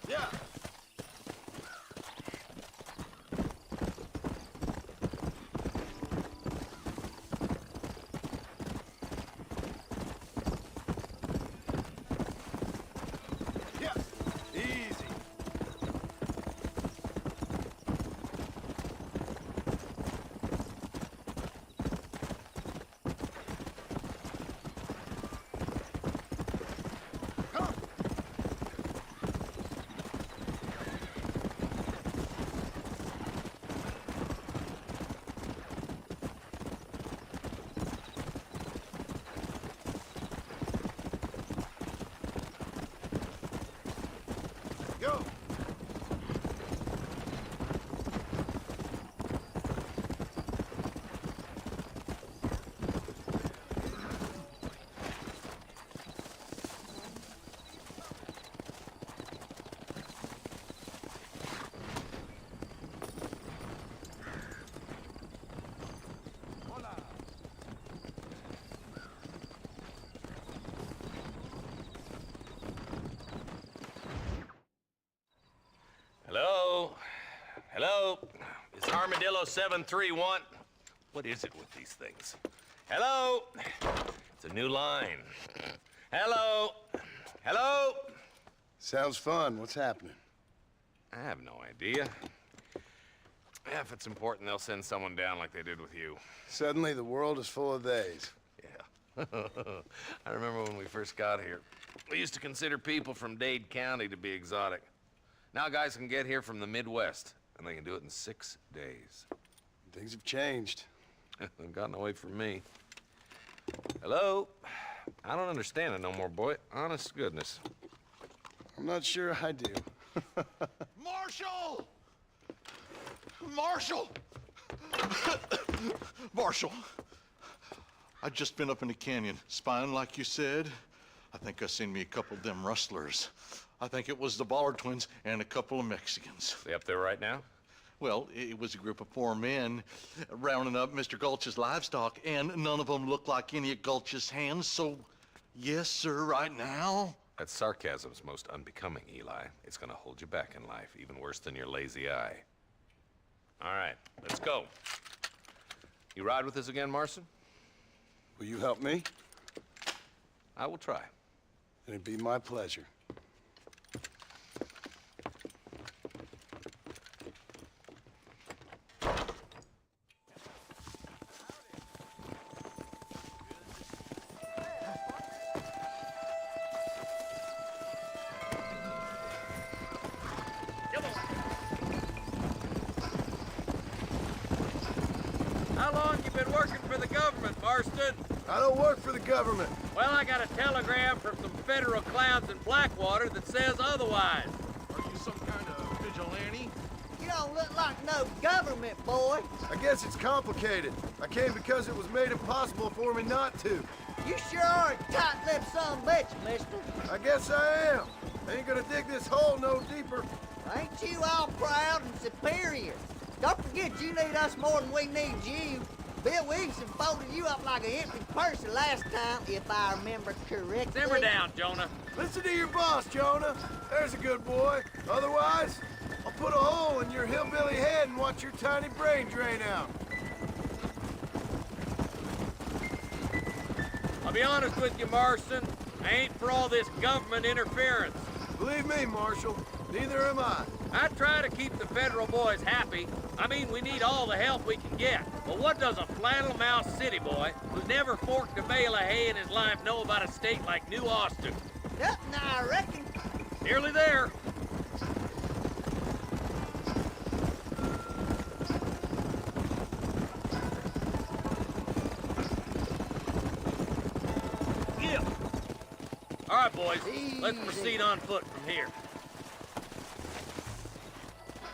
Yeah. Yeah. Easy. Go. Hello? Hello? Is Armadillo 731? What is it with these things? Hello? It's a new line. Hello? Hello? Sounds fun. What's happening? I have no idea. If it's important, they'll send someone down like they did with you. Suddenly, the world is full of theys. Yeah. I remember when we first got here. We used to consider people from Dade County to be exotic. Now guys can get here from the Midwest, and they can do it in 6 days. Things have changed. They've gotten away from me. Hello? I don't understand it no more, boy. Honest to goodness. I'm not sure I do. Marshal! Marshal! Marshal! I just been up in the canyon, spying like you said. I think I seen me a couple of them rustlers. I think it was the Ballard twins and a couple of Mexicans. They up there right now? Well, it was a group of 4 men rounding up Mr. Gulch's livestock, and none of them looked like any of Gulch's hands, so yes, sir, right now. That sarcasm's most unbecoming, Eli. It's gonna hold you back in life, even worse than your lazy eye. All right, let's go. You ride with us again, Marson? Will you help me? I will try. It'd be my pleasure. How long you been working for the government, Marston? I don't work for the government. Well, I got a telegram from some federal clowns in Blackwater that says otherwise. Are you some kind of vigilante? You don't look like no government boy. I guess it's complicated. I came because it was made impossible for me not to. You sure are a tight-lipped son of a bitch, mister. I guess I am. I ain't gonna dig this hole no deeper. Ain't you all proud and superior? Don't forget you need us more than we need you. Bill Williamson folded you up like an empty purse the last time, if I remember correctly. Simmer down, Jonah. Listen to your boss, Jonah. There's a good boy. Otherwise, I'll put a hole in your hillbilly head and watch your tiny brain drain out. I'll be honest with you, Marston. I ain't for all this government interference. Believe me, Marshal, neither am I. I try to keep the federal boys happy. I mean, we need all the help we can get. But what does a flannel-mouthed city boy who's never forked a bale of hay in his life know about a state like New Austin? Nothing, I reckon. Nearly there. Yeah. All right, boys. Let's proceed on foot from here.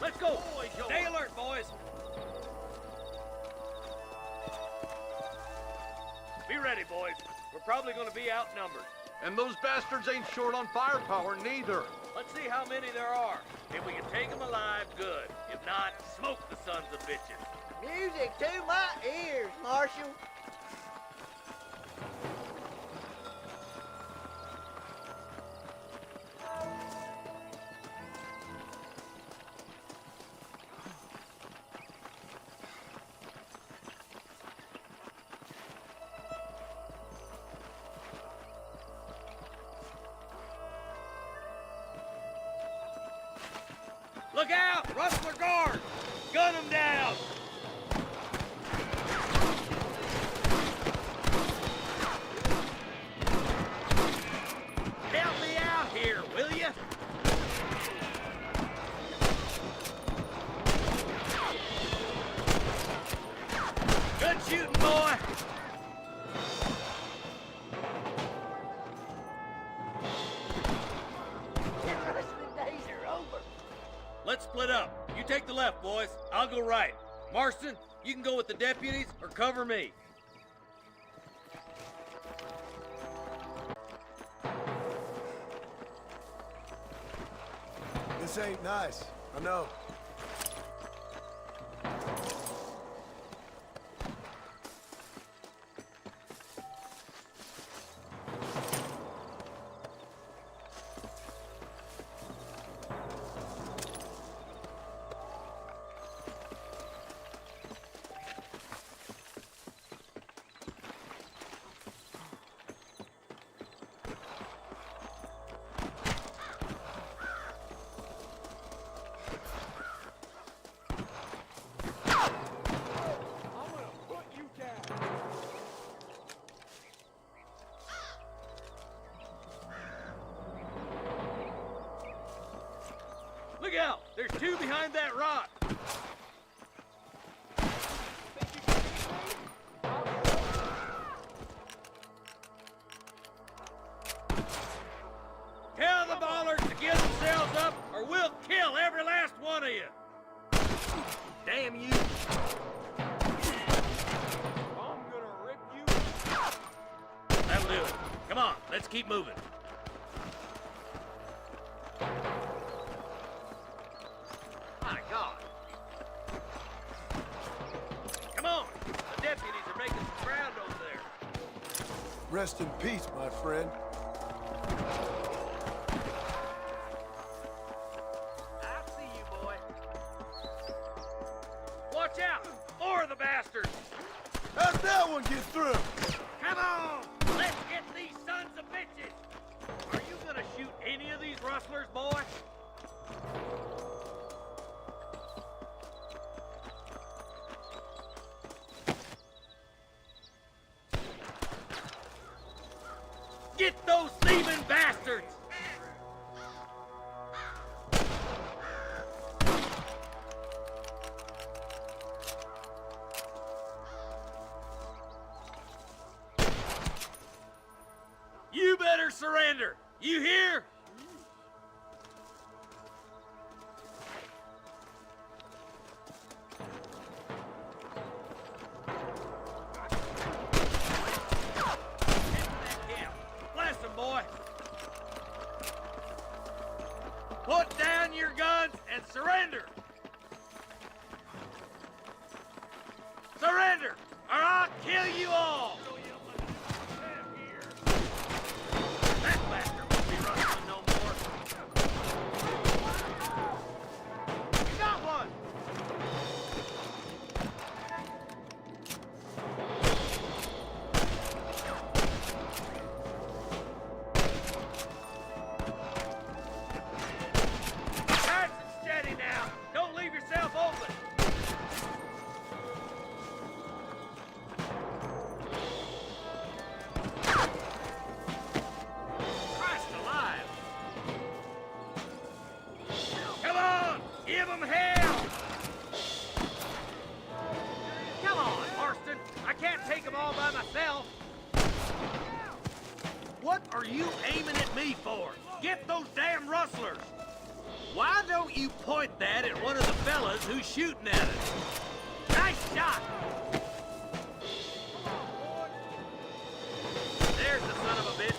Let's go. Stay alert, boys. Be ready, boys. We're probably going to be outnumbered. And those bastards ain't short on firepower, neither. Let's see how many there are. If we can take them alive, good. If not, smoke the sons of bitches. Music to my ears, Marshal. Look out! Rustler guard! Gun them down! Help me out here, will you? Good shooting, boy! Let's split up. You take the left, boys. I'll go right. Marston, you can go with the deputies or cover me. This ain't nice. I know. Look out! There's two behind that rock! Tell the ballers to get themselves up, or we'll kill every last one of you! Damn you! I'm gonna rip you! That'll do it. Come on, let's keep moving. My God! Come on! The deputies are making some ground over there. Rest in peace, my friend. I see you, boy. Watch out! More of the bastards! How'd that one get through? Come on! Let's get these sons of bitches! Are you gonna shoot any of these rustlers, boy? Get those thieving bastards! You better surrender! You hear? Bless them, boy! Put down your guns and surrender! Surrender, or I'll kill you all! That bastard won't be rustling no more. You got one! Nice and steady now. Don't leave yourself open. Christ alive! Come on! Give them hell! Come on, Marston! I can't take them all by myself! What are you aiming at me for? Get those damn rustlers! Why don't you point that at one of the fellas who's shooting at us? Nice shot! There's the son of a bitch.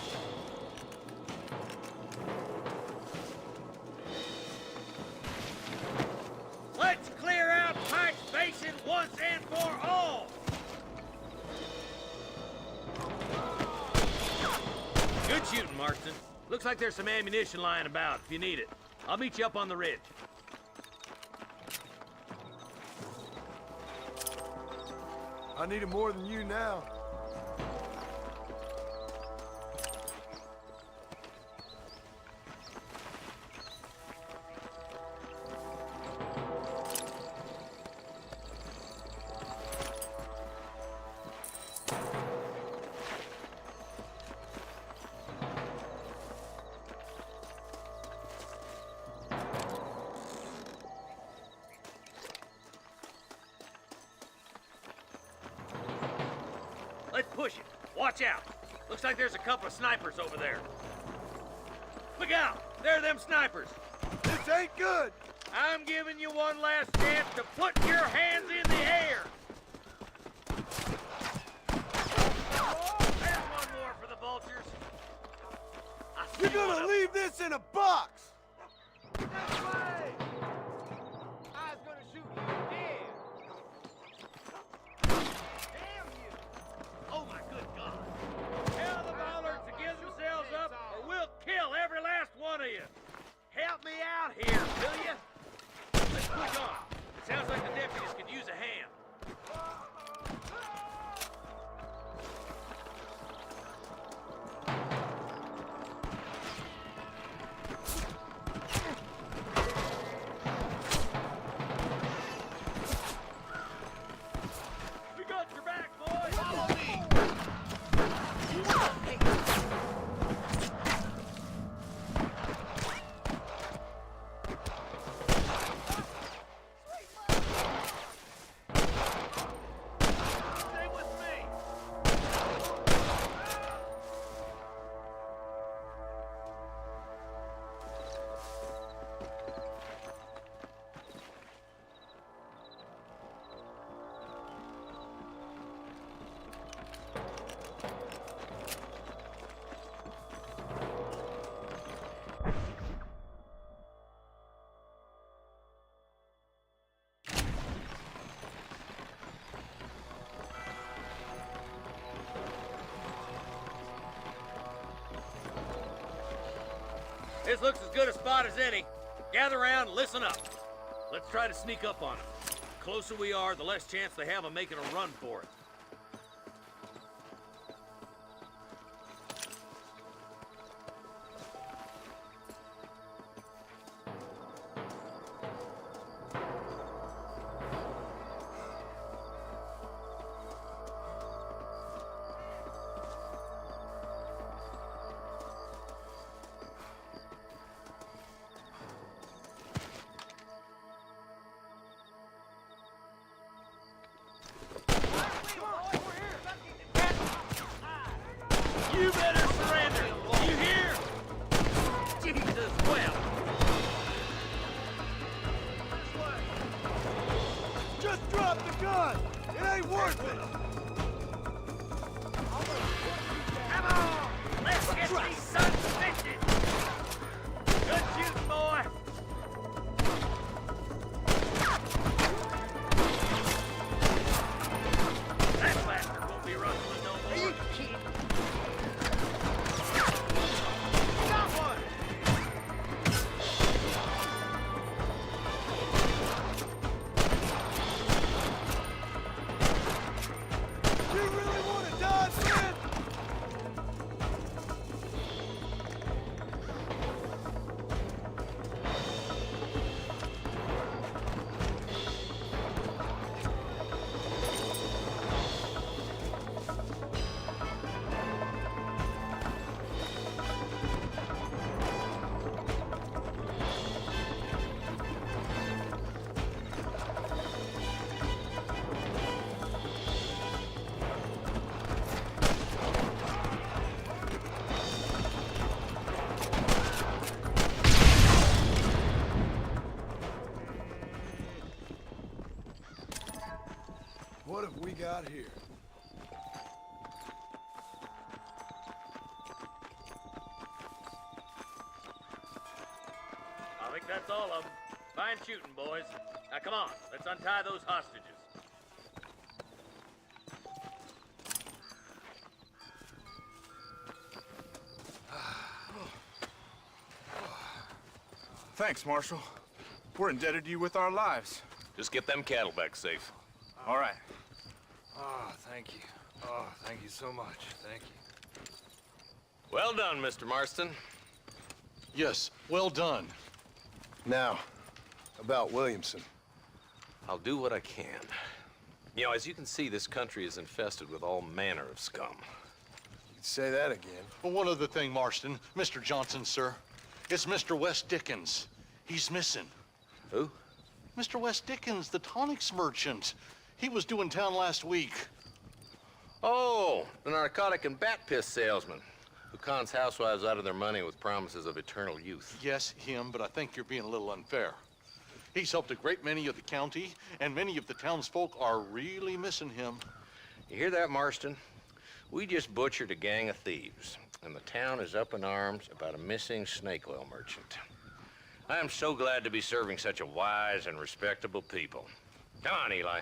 Let's clear out Pike's Basin once and for all! Good shooting, Marston. Looks like there's some ammunition lying about if you need it. I'll meet you up on the ridge. I need it more than you now. pushing. Watch out. Looks like there's a couple of snipers over there. Look out! There are them snipers. This ain't good. I'm giving you one last chance to put your hands in the air. There's one more for the vultures. You're gonna leave this in a box. This way. I was gonna shoot you dead. Damn you! Oh my good God! Tell the bollards to give themselves up, or we'll kill every last one of you. Help me out here, will you? Let's push on. It sounds like the deputies could use a hand. We got your back, boys. Follow me. Stay with me. This looks as good a spot as any. Gather around and listen up. Let's try to sneak up on them. The closer we are, the less chance they have of making a run for it. You better surrender! You hear? Jesus, well. Just drop the gun. It ain't worth it. Come on! Let's get these sons of bitches! Good shooting, boy! That bastard won't be rustling no more. Are you kidding? Got one! You really want to dodge in? What have we got here? I think that's all of them. Fine shooting, boys. Now come on, let's untie those hostages. Thanks, Marshal. We're indebted to you with our lives. Just get them cattle back safe. All right. Oh, thank you. Oh, thank you so much. Thank you. Well done, Mr. Marston. Yes, well done. Now, about Williamson. I'll do what I can. You know, as you can see, this country is infested with all manner of scum. You'd say that again. Well, one other thing, Marston. Mr. Johnson, sir. It's Mr. Wes Dickens. He's missing. Who? Mr. Wes Dickens, the tonics merchant. He was due in town last week. Oh, the narcotic and bat piss salesman who cons housewives out of their money with promises of eternal youth. Yes, him, but I think you're being a little unfair. He's helped a great many of the county, and many of the townsfolk are really missing him. You hear that, Marston? We just butchered a gang of thieves, and the town is up in arms about a missing snake oil merchant. I am so glad to be serving such a wise and respectable people. Come on, Eli.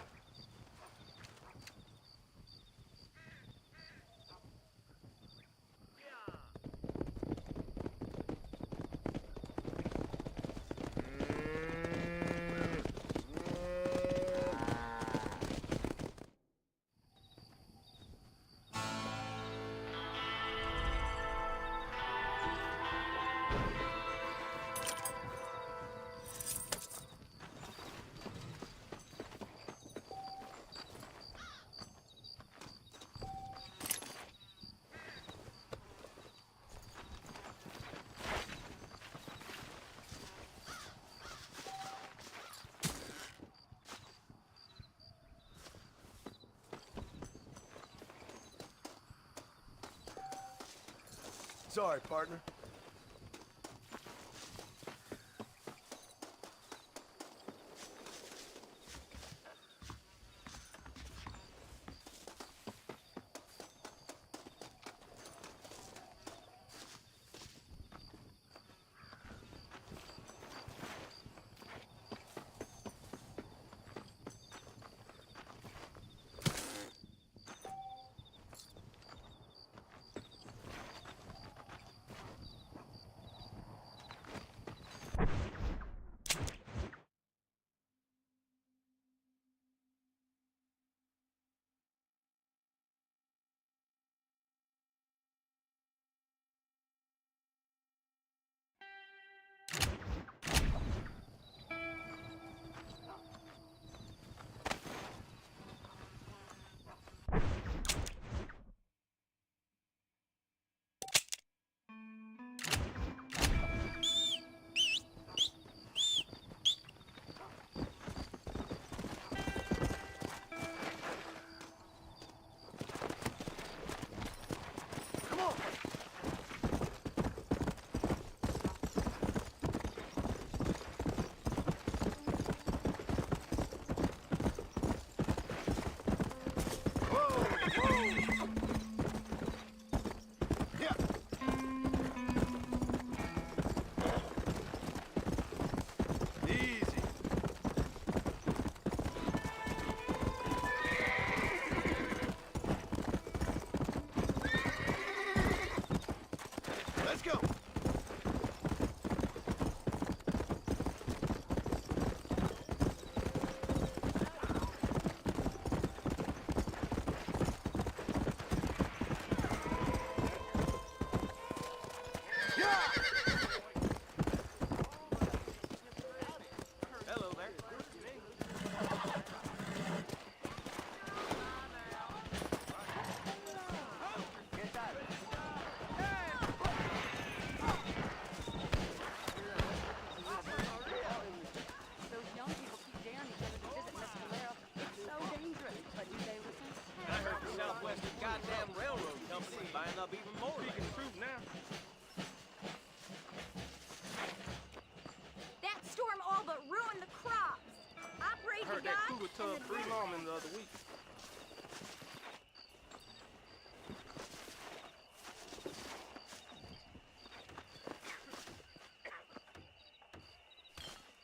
Sorry, partner.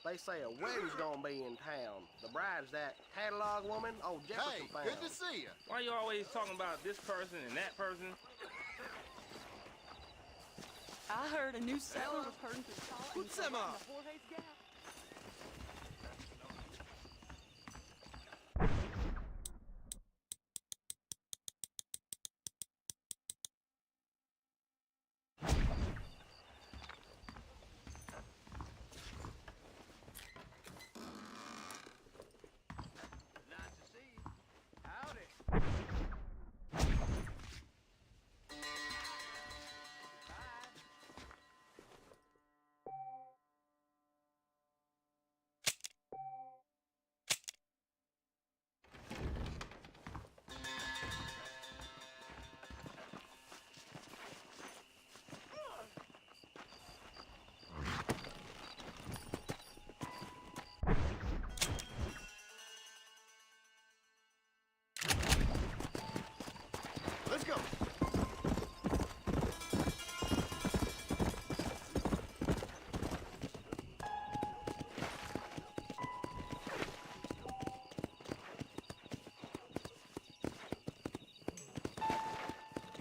They say a wedding's gonna be in town. The bride's that catalog woman old Jefferson found. Good to see you. Why you always talking about this person and that person? I heard a new settler was hurting through the call. Put some up.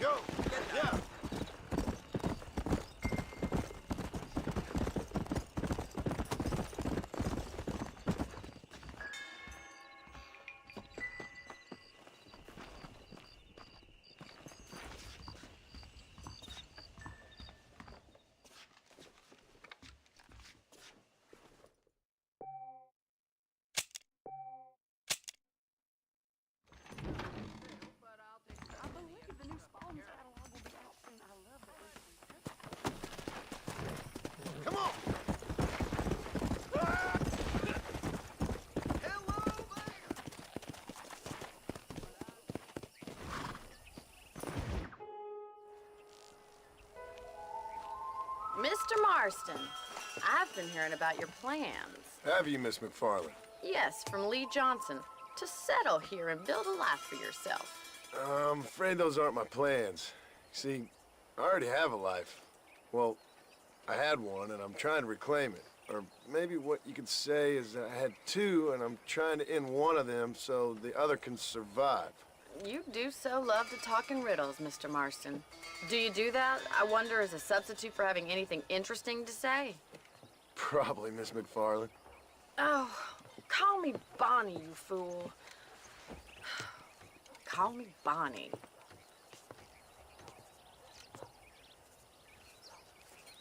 Go! Yeah! Come on! Mr. Marston, I've been hearing about your plans. Have you, Miss McFarland? Yes, from Lee Johnson, to settle here and build a life for yourself. I'm afraid those aren't my plans. See, I already have a life. Well, I had one, and I'm trying to reclaim it. Or maybe what you could say is that I had two, and I'm trying to end one of them so the other can survive. You do so love to talk in riddles, Mr. Marston. Do you do that, I wonder, as a substitute for having anything interesting to say? Probably, Miss McFarland. Oh, call me Bonnie, you fool. Call me Bonnie.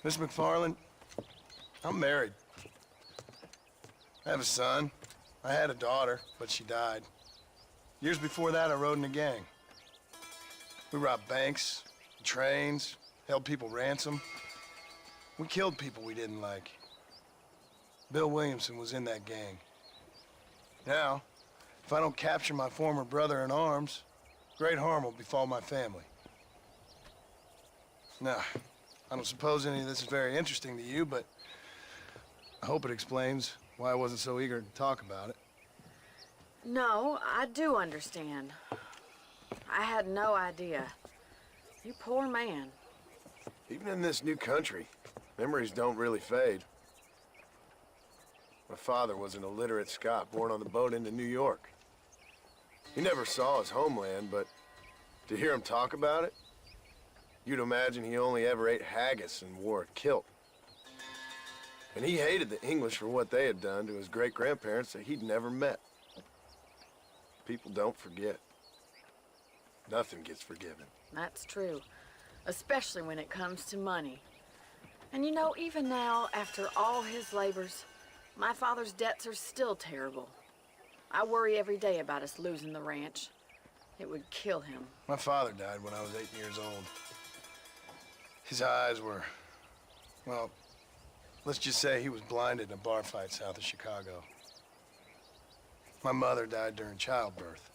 Miss McFarland, I'm married. I have a son. I had a daughter, but she died. Years before that, I rode in a gang. We robbed banks, trains, held people ransom. We killed people we didn't like. Bill Williamson was in that gang. Now, if I don't capture my former brother in arms, great harm will befall my family. Now, I don't suppose any of this is very interesting to you, but I hope it explains why I wasn't so eager to talk about it. No, I do understand. I had no idea. You poor man. Even in this new country, memories don't really fade. My father was an illiterate Scot born on the boat into New York. He never saw his homeland, but to hear him talk about it, you'd imagine he only ever ate haggis and wore a kilt. And he hated the English for what they had done to his great-grandparents that he'd never met. People don't forget. Nothing gets forgiven. That's true, especially when it comes to money. And you know, even now, after all his labors, my father's debts are still terrible. I worry every day about us losing the ranch. It would kill him. My father died when I was 8 years old. His eyes were, well, let's just say he was blinded in a bar fight south of Chicago. My mother died during childbirth.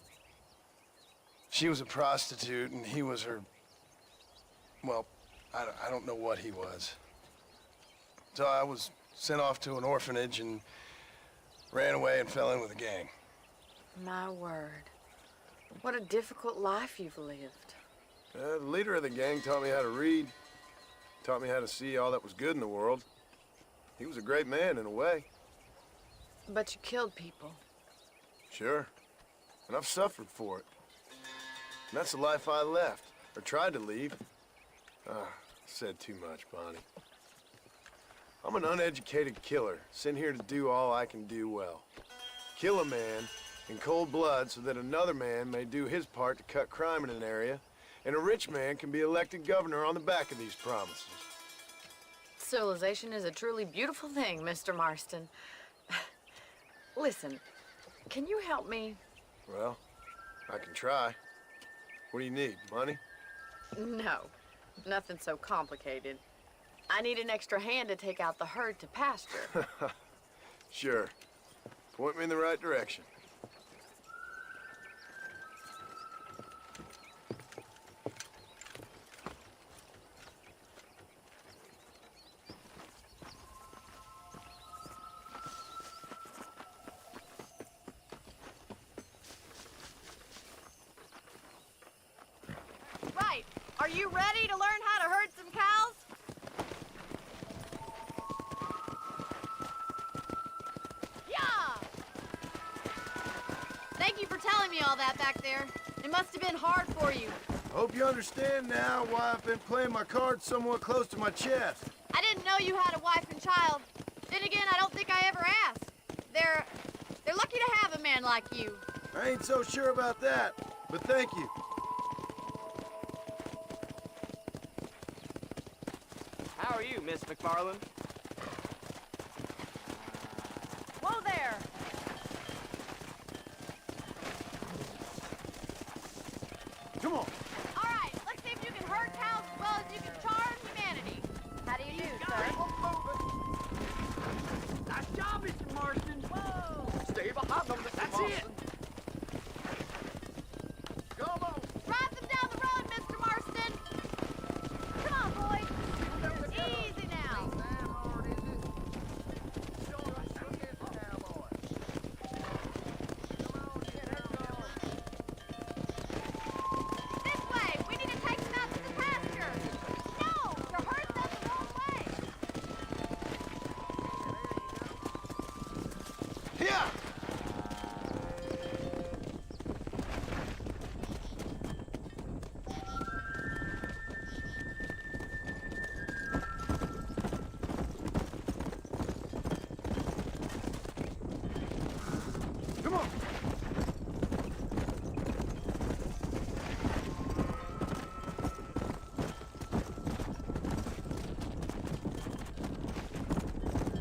She was a prostitute, and he was her, well, I don't know what he was. So I was sent off to an orphanage and ran away and fell in with a gang. My word. What a difficult life you've lived. The leader of the gang taught me how to read, taught me how to see all that was good in the world. He was a great man in a way. But you killed people. Sure. And I've suffered for it. And that's the life I left, or tried to leave. Said too much, Bonnie. I'm an uneducated killer, sent here to do all I can do well. Kill a man in cold blood so that another man may do his part to cut crime in an area, and a rich man can be elected governor on the back of these promises. Civilization is a truly beautiful thing, Mr. Marston. Listen, can you help me? Well, I can try. What do you need, money? No, nothing so complicated. I need an extra hand to take out the herd to pasture. Sure. Point me in the right direction. Right. Are you ready to learn how to herd some cows? Yeah! Thank you for telling me all that back there. It must have been hard for you. I hope you understand now why I've been playing my cards somewhat close to my chest. I didn't know you had a wife and child. Then again, I don't think I ever asked. They're lucky to have a man like you. I ain't so sure about that, but thank you. How are you, Miss McFarland? Whoa there! Come on. All right, let's see if you can herd cows as well as you can charm humanity. How do you do, sir? Nice job, Mr. Marston. Whoa! Stay behind them, Mr. That's Marston. Come on. Drive them down the road, Mr. Marston. Come on, boys. Easy now. This way. We need to take them out to the pasture. No, your herd's up the wrong way. Here! Come on!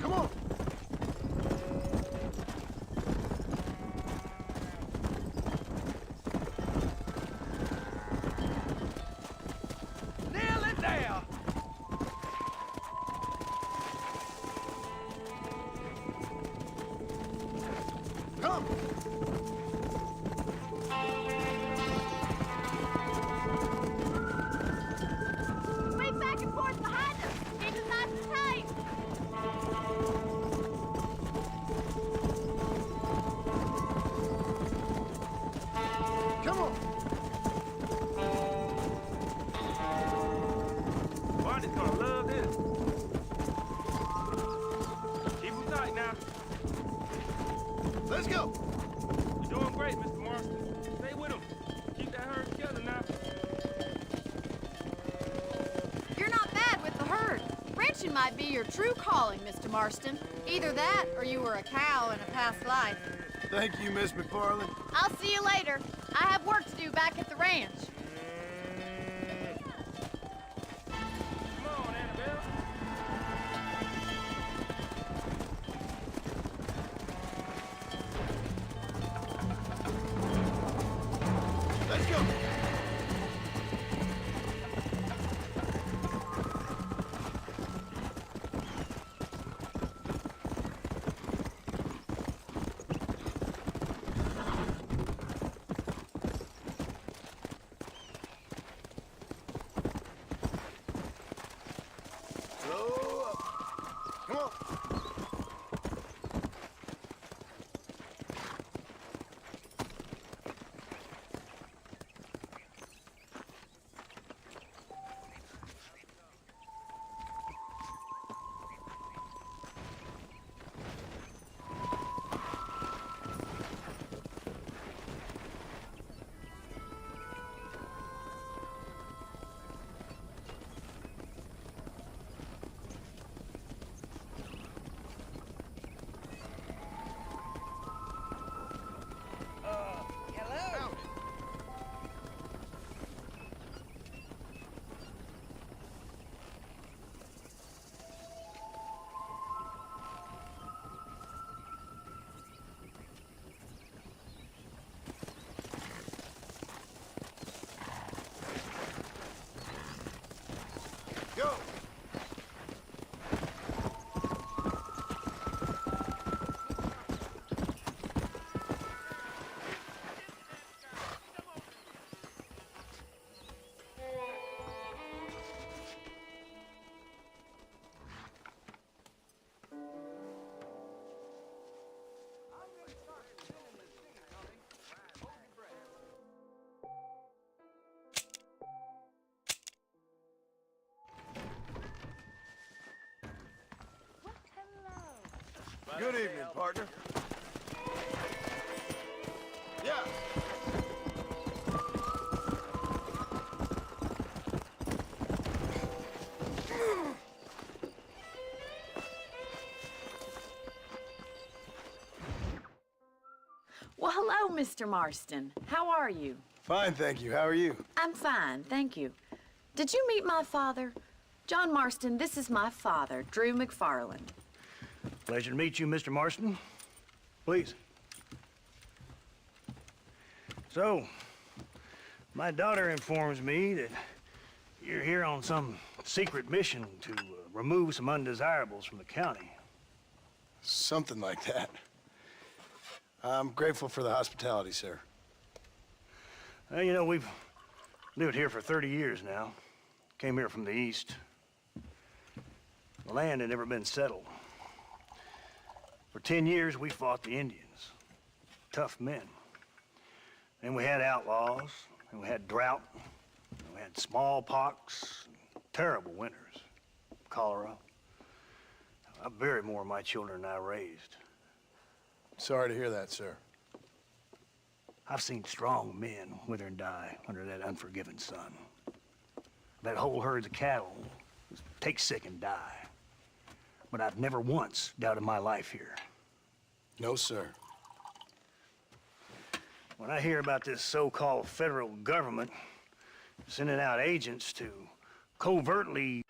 Come on! Nail it down. Come! Wait back and forth behind us. Keep us nice and tight. Come on! Barney's gonna love this. Keep him tight now. Let's go! You're doing great, Mr. Marston. Stay with him. Keep that herd together now. You're not bad with the herd. Ranching might be your true calling, Mr. Marston. Either that, or you were a cow in a past life. Thank you, Miss McFarland. I'll see you later. I have work to do back at the ranch. Come on, Annabelle. Let's go! Slow up. Come on. Go! Good evening, partner. Yeah. Mr. Marston. How are you? Fine, thank you. How are you? I'm fine, thank you. Did you meet my father? John Marston, this is my father, Drew McFarland. Pleasure to meet you, Mr. Marston. Please. So, my daughter informs me that you're here on some secret mission to remove some undesirables from the county. Something like that. I'm grateful for the hospitality, sir. Well, you know, we've lived here for 30 years now. Came here from the east. The land had never been settled. For 10 years, we fought the Indians. Tough men. Then we had outlaws, and we had drought, and we had smallpox, terrible winters, cholera. I buried more of my children than I raised. Sorry to hear that, sir. I've seen strong men wither and die under that unforgiving sun. That whole herds of cattle just take sick and die. But I've never once doubted my life here. No, sir. When I hear about this so-called federal government sending out agents to covertly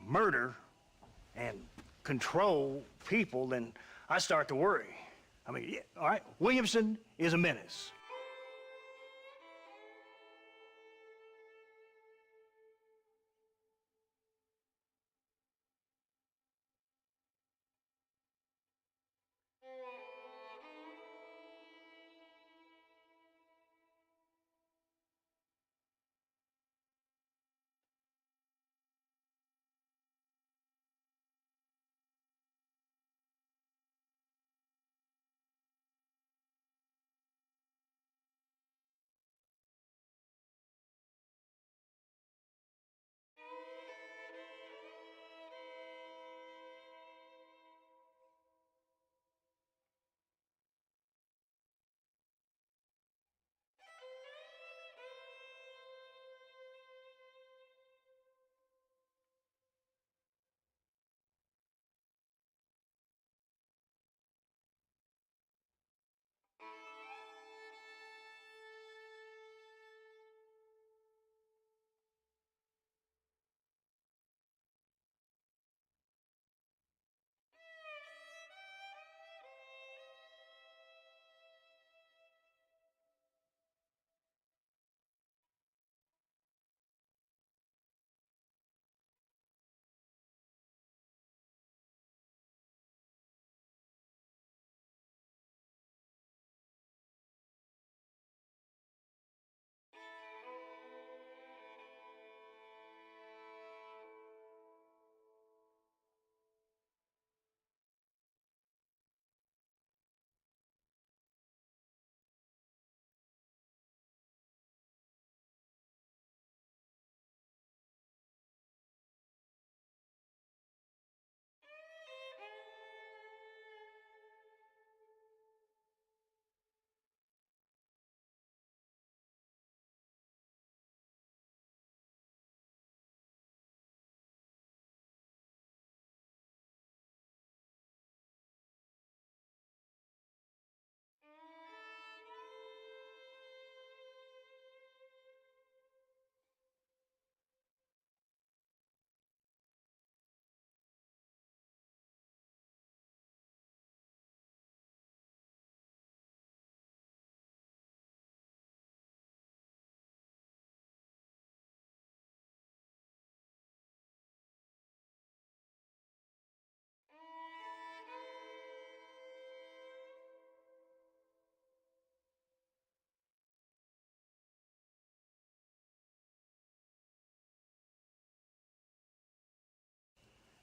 murder and control people, then I start to worry. I mean, yeah, all right, Williamson is a menace.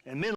And men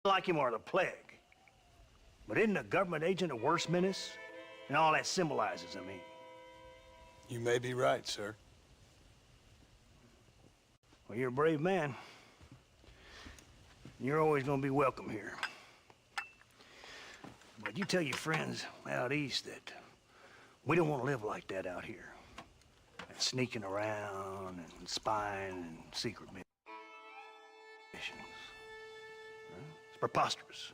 like him or the plague. But isn't a government agent a worse menace? And all that symbolizes, I mean. You may be right, sir. Well, you're a brave man. You're always gonna be welcome here. But you tell your friends out east that we don't want to live like that out here. Like sneaking around and spying and secret missions. It's preposterous.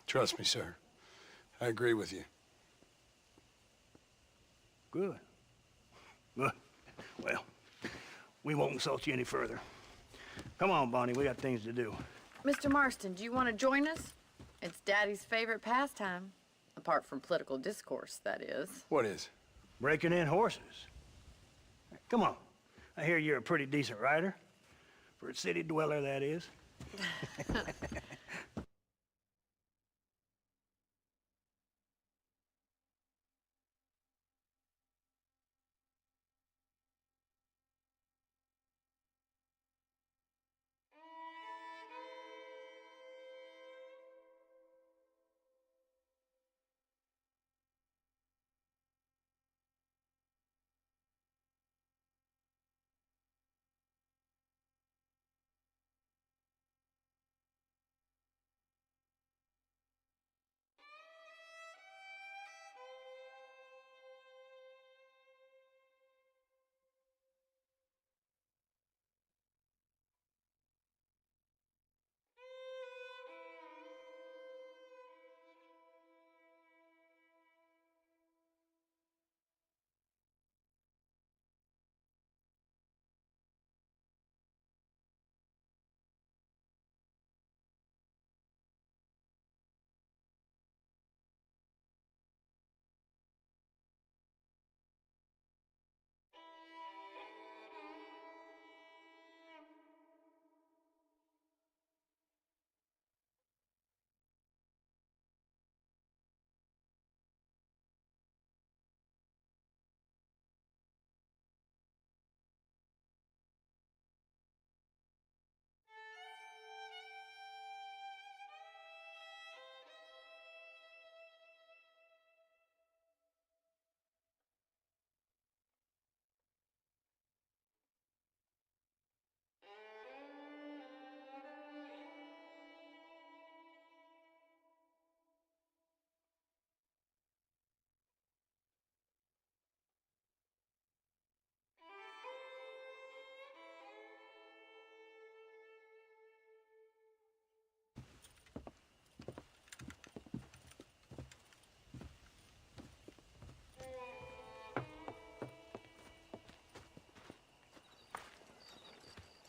Trust me, sir. I agree with you. Good. Good. Well, we won't insult you any further. Come on, Bonnie, we got things to do. Mr. Marston, do you want to join us? It's Daddy's favorite pastime. Apart from political discourse, that is. What is? Breaking in horses. Come on. I hear you're a pretty decent rider. For a city dweller, that is.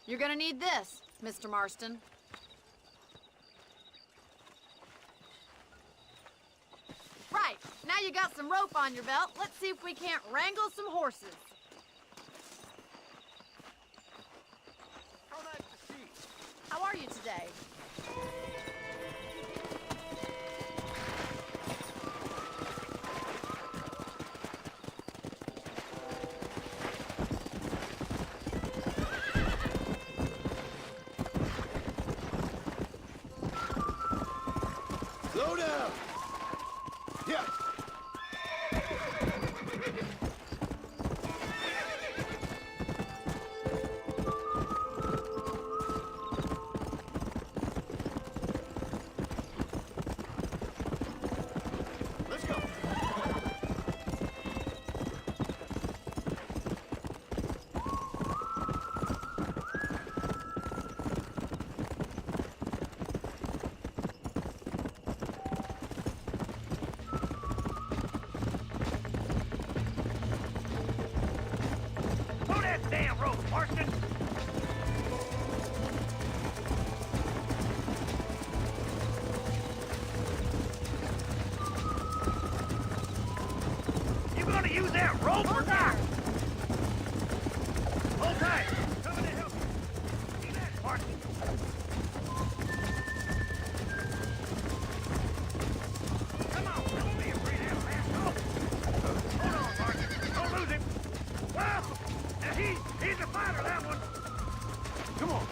You're gonna need this, Mr. Marston. Right, now you got some rope on your belt. Let's see if we can't wrangle some horses. How nice to see you. How are you today? Slow down! Yeah! down, rope or not? Hold tight. Coming to help you. See that, Martin? Come on, don't be afraid of that fast. Oh. Hold on, Martin. Don't lose him. Well, now he's a fighter, that one. Come on.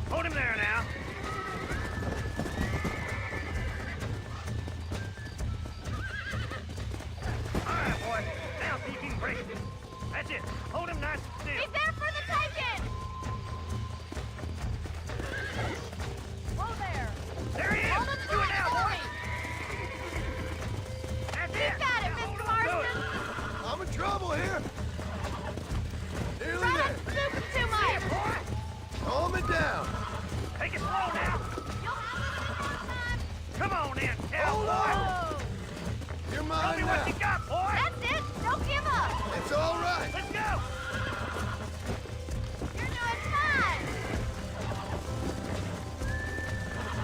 Hold him there now. All right, boy. Now see if you can break him. That's it. Hold him nice and still. He's there for the taking! Whoa there! There he is! Hold him Do it tight now, for boy! me! That's You it! got it, Now Mr. hold on to Marston! it. I'm in trouble here. Nearly Try there. not to snoop him too much! Boy! Calm it down. Take it slow now. You'll have time! Come on in, Hold on. Oh! You're Tell mine me now. what you got, boy! That's it! Don't give up! It's all right. Let's go! You're doing fine!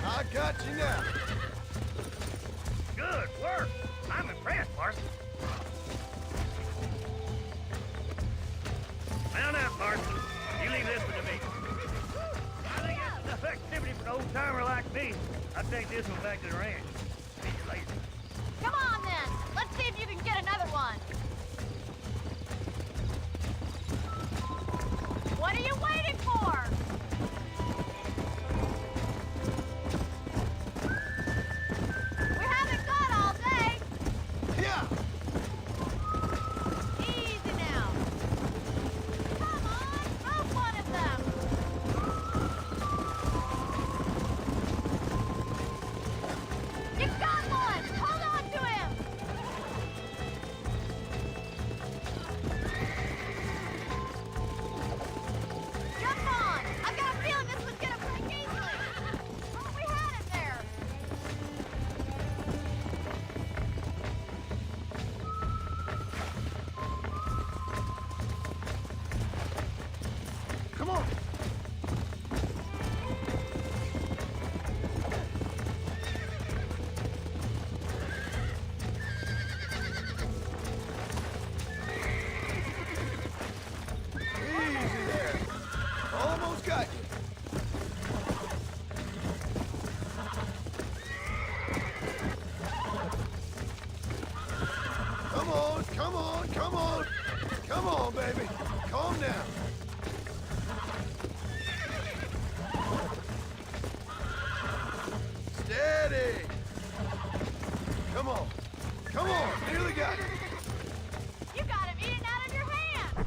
I got you now. Good work. I'm impressed, Marston. Mount up, Marston. You leave this one to me. I think that's enough activity for an old-timer like me. I'll take this one back to the ranch. See you later. Come on then! Let's see if you can get another one! What are you waiting for? We haven't got all day! Yeah. Easy now! Come on, rope one of them! You got one! Hold on to him! Jump on! I've got a feeling this one's gonna break easily! Thought we had it there! Come on. Easy there. Almost got you. Come on, come on, come on. Come on, baby. Calm down. Steady. Come on. Come on. Nearly got it. You got him eating out of your hand!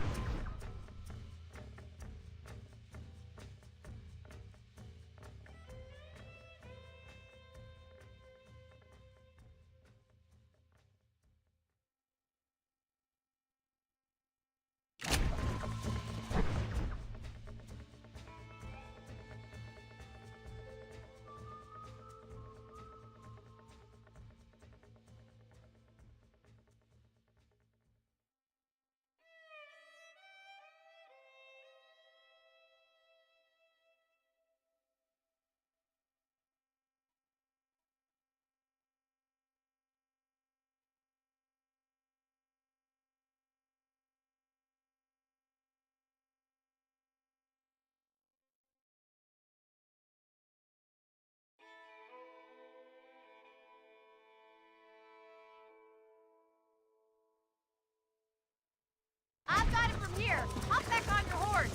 I've got it from here. Hop back on your horse.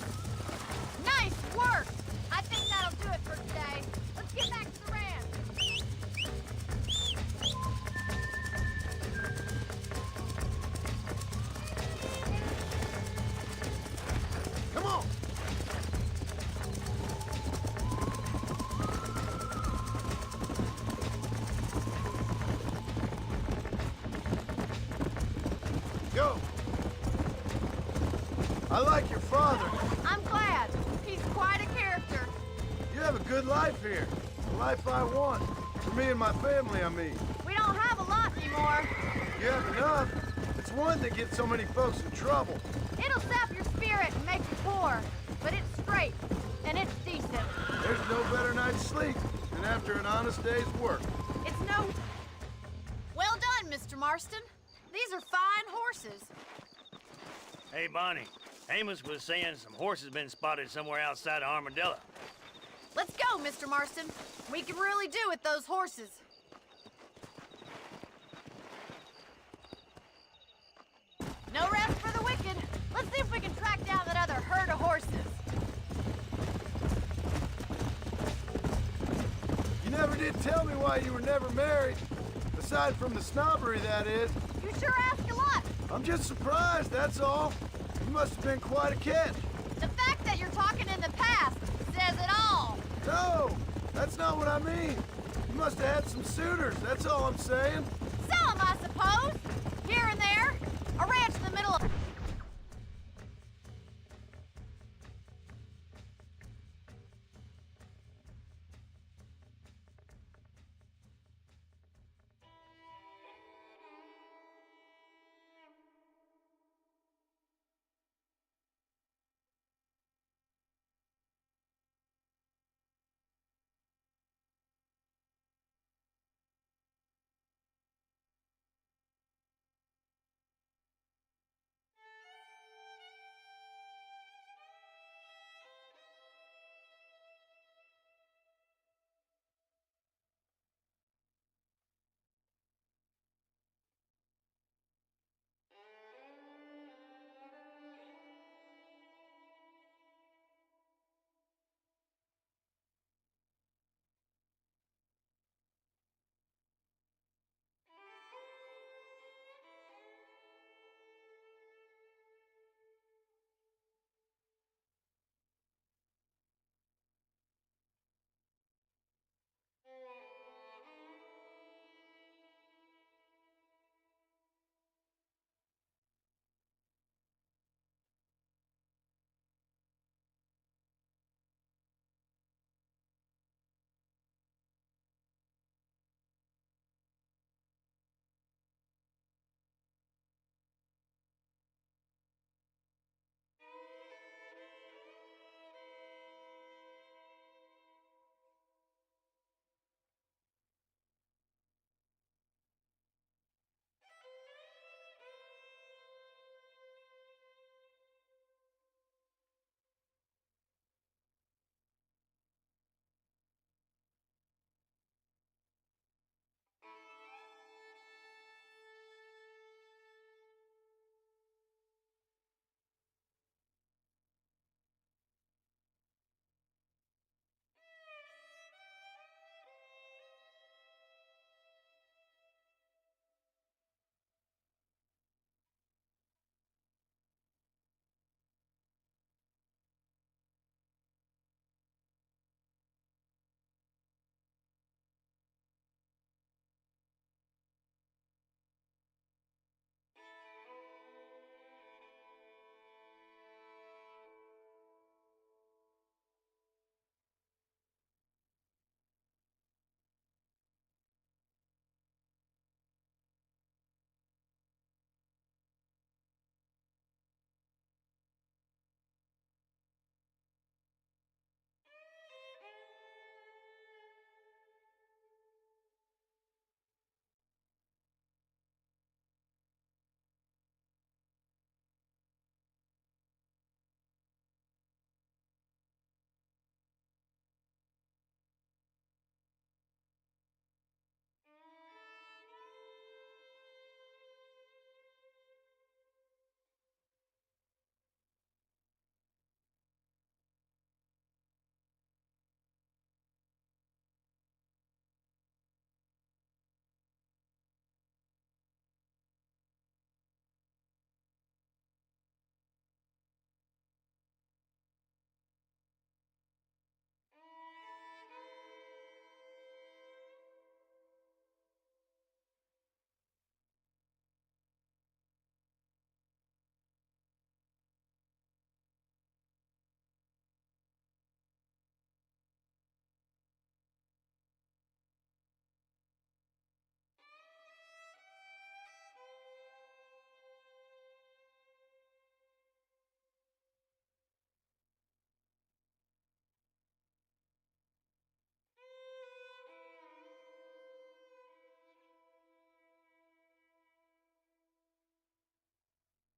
Nice work! I think that'll do it for today. Let's get back to the ranch. Come on. Go. I like your father. I'm glad. He's quite a character. You have a good life here. The life I want. For me and my family, I mean. We don't have a lot anymore. You have enough. stuff. It's one that gets so many folks in trouble. It'll sap your spirit and make you poor, but it's straight, and it's decent. There's no better night's sleep than after an honest day's work. It's no... Well done, Mr. Marston. These are fine horses. Hey, Bonnie. Amos was saying some horses been spotted somewhere outside of Armadillo. Let's go, Mr. Marston. We can really do with those horses. No rest for the wicked. Let's see if we can track down that other herd of horses. You never did tell me why you were never married. Aside from the snobbery, that is. You sure ask a lot. I'm just surprised, that's all. You must have been quite a catch. The fact that you're talking in the past says it all. No, that's not what I mean. You must have had some suitors, that's all I'm saying.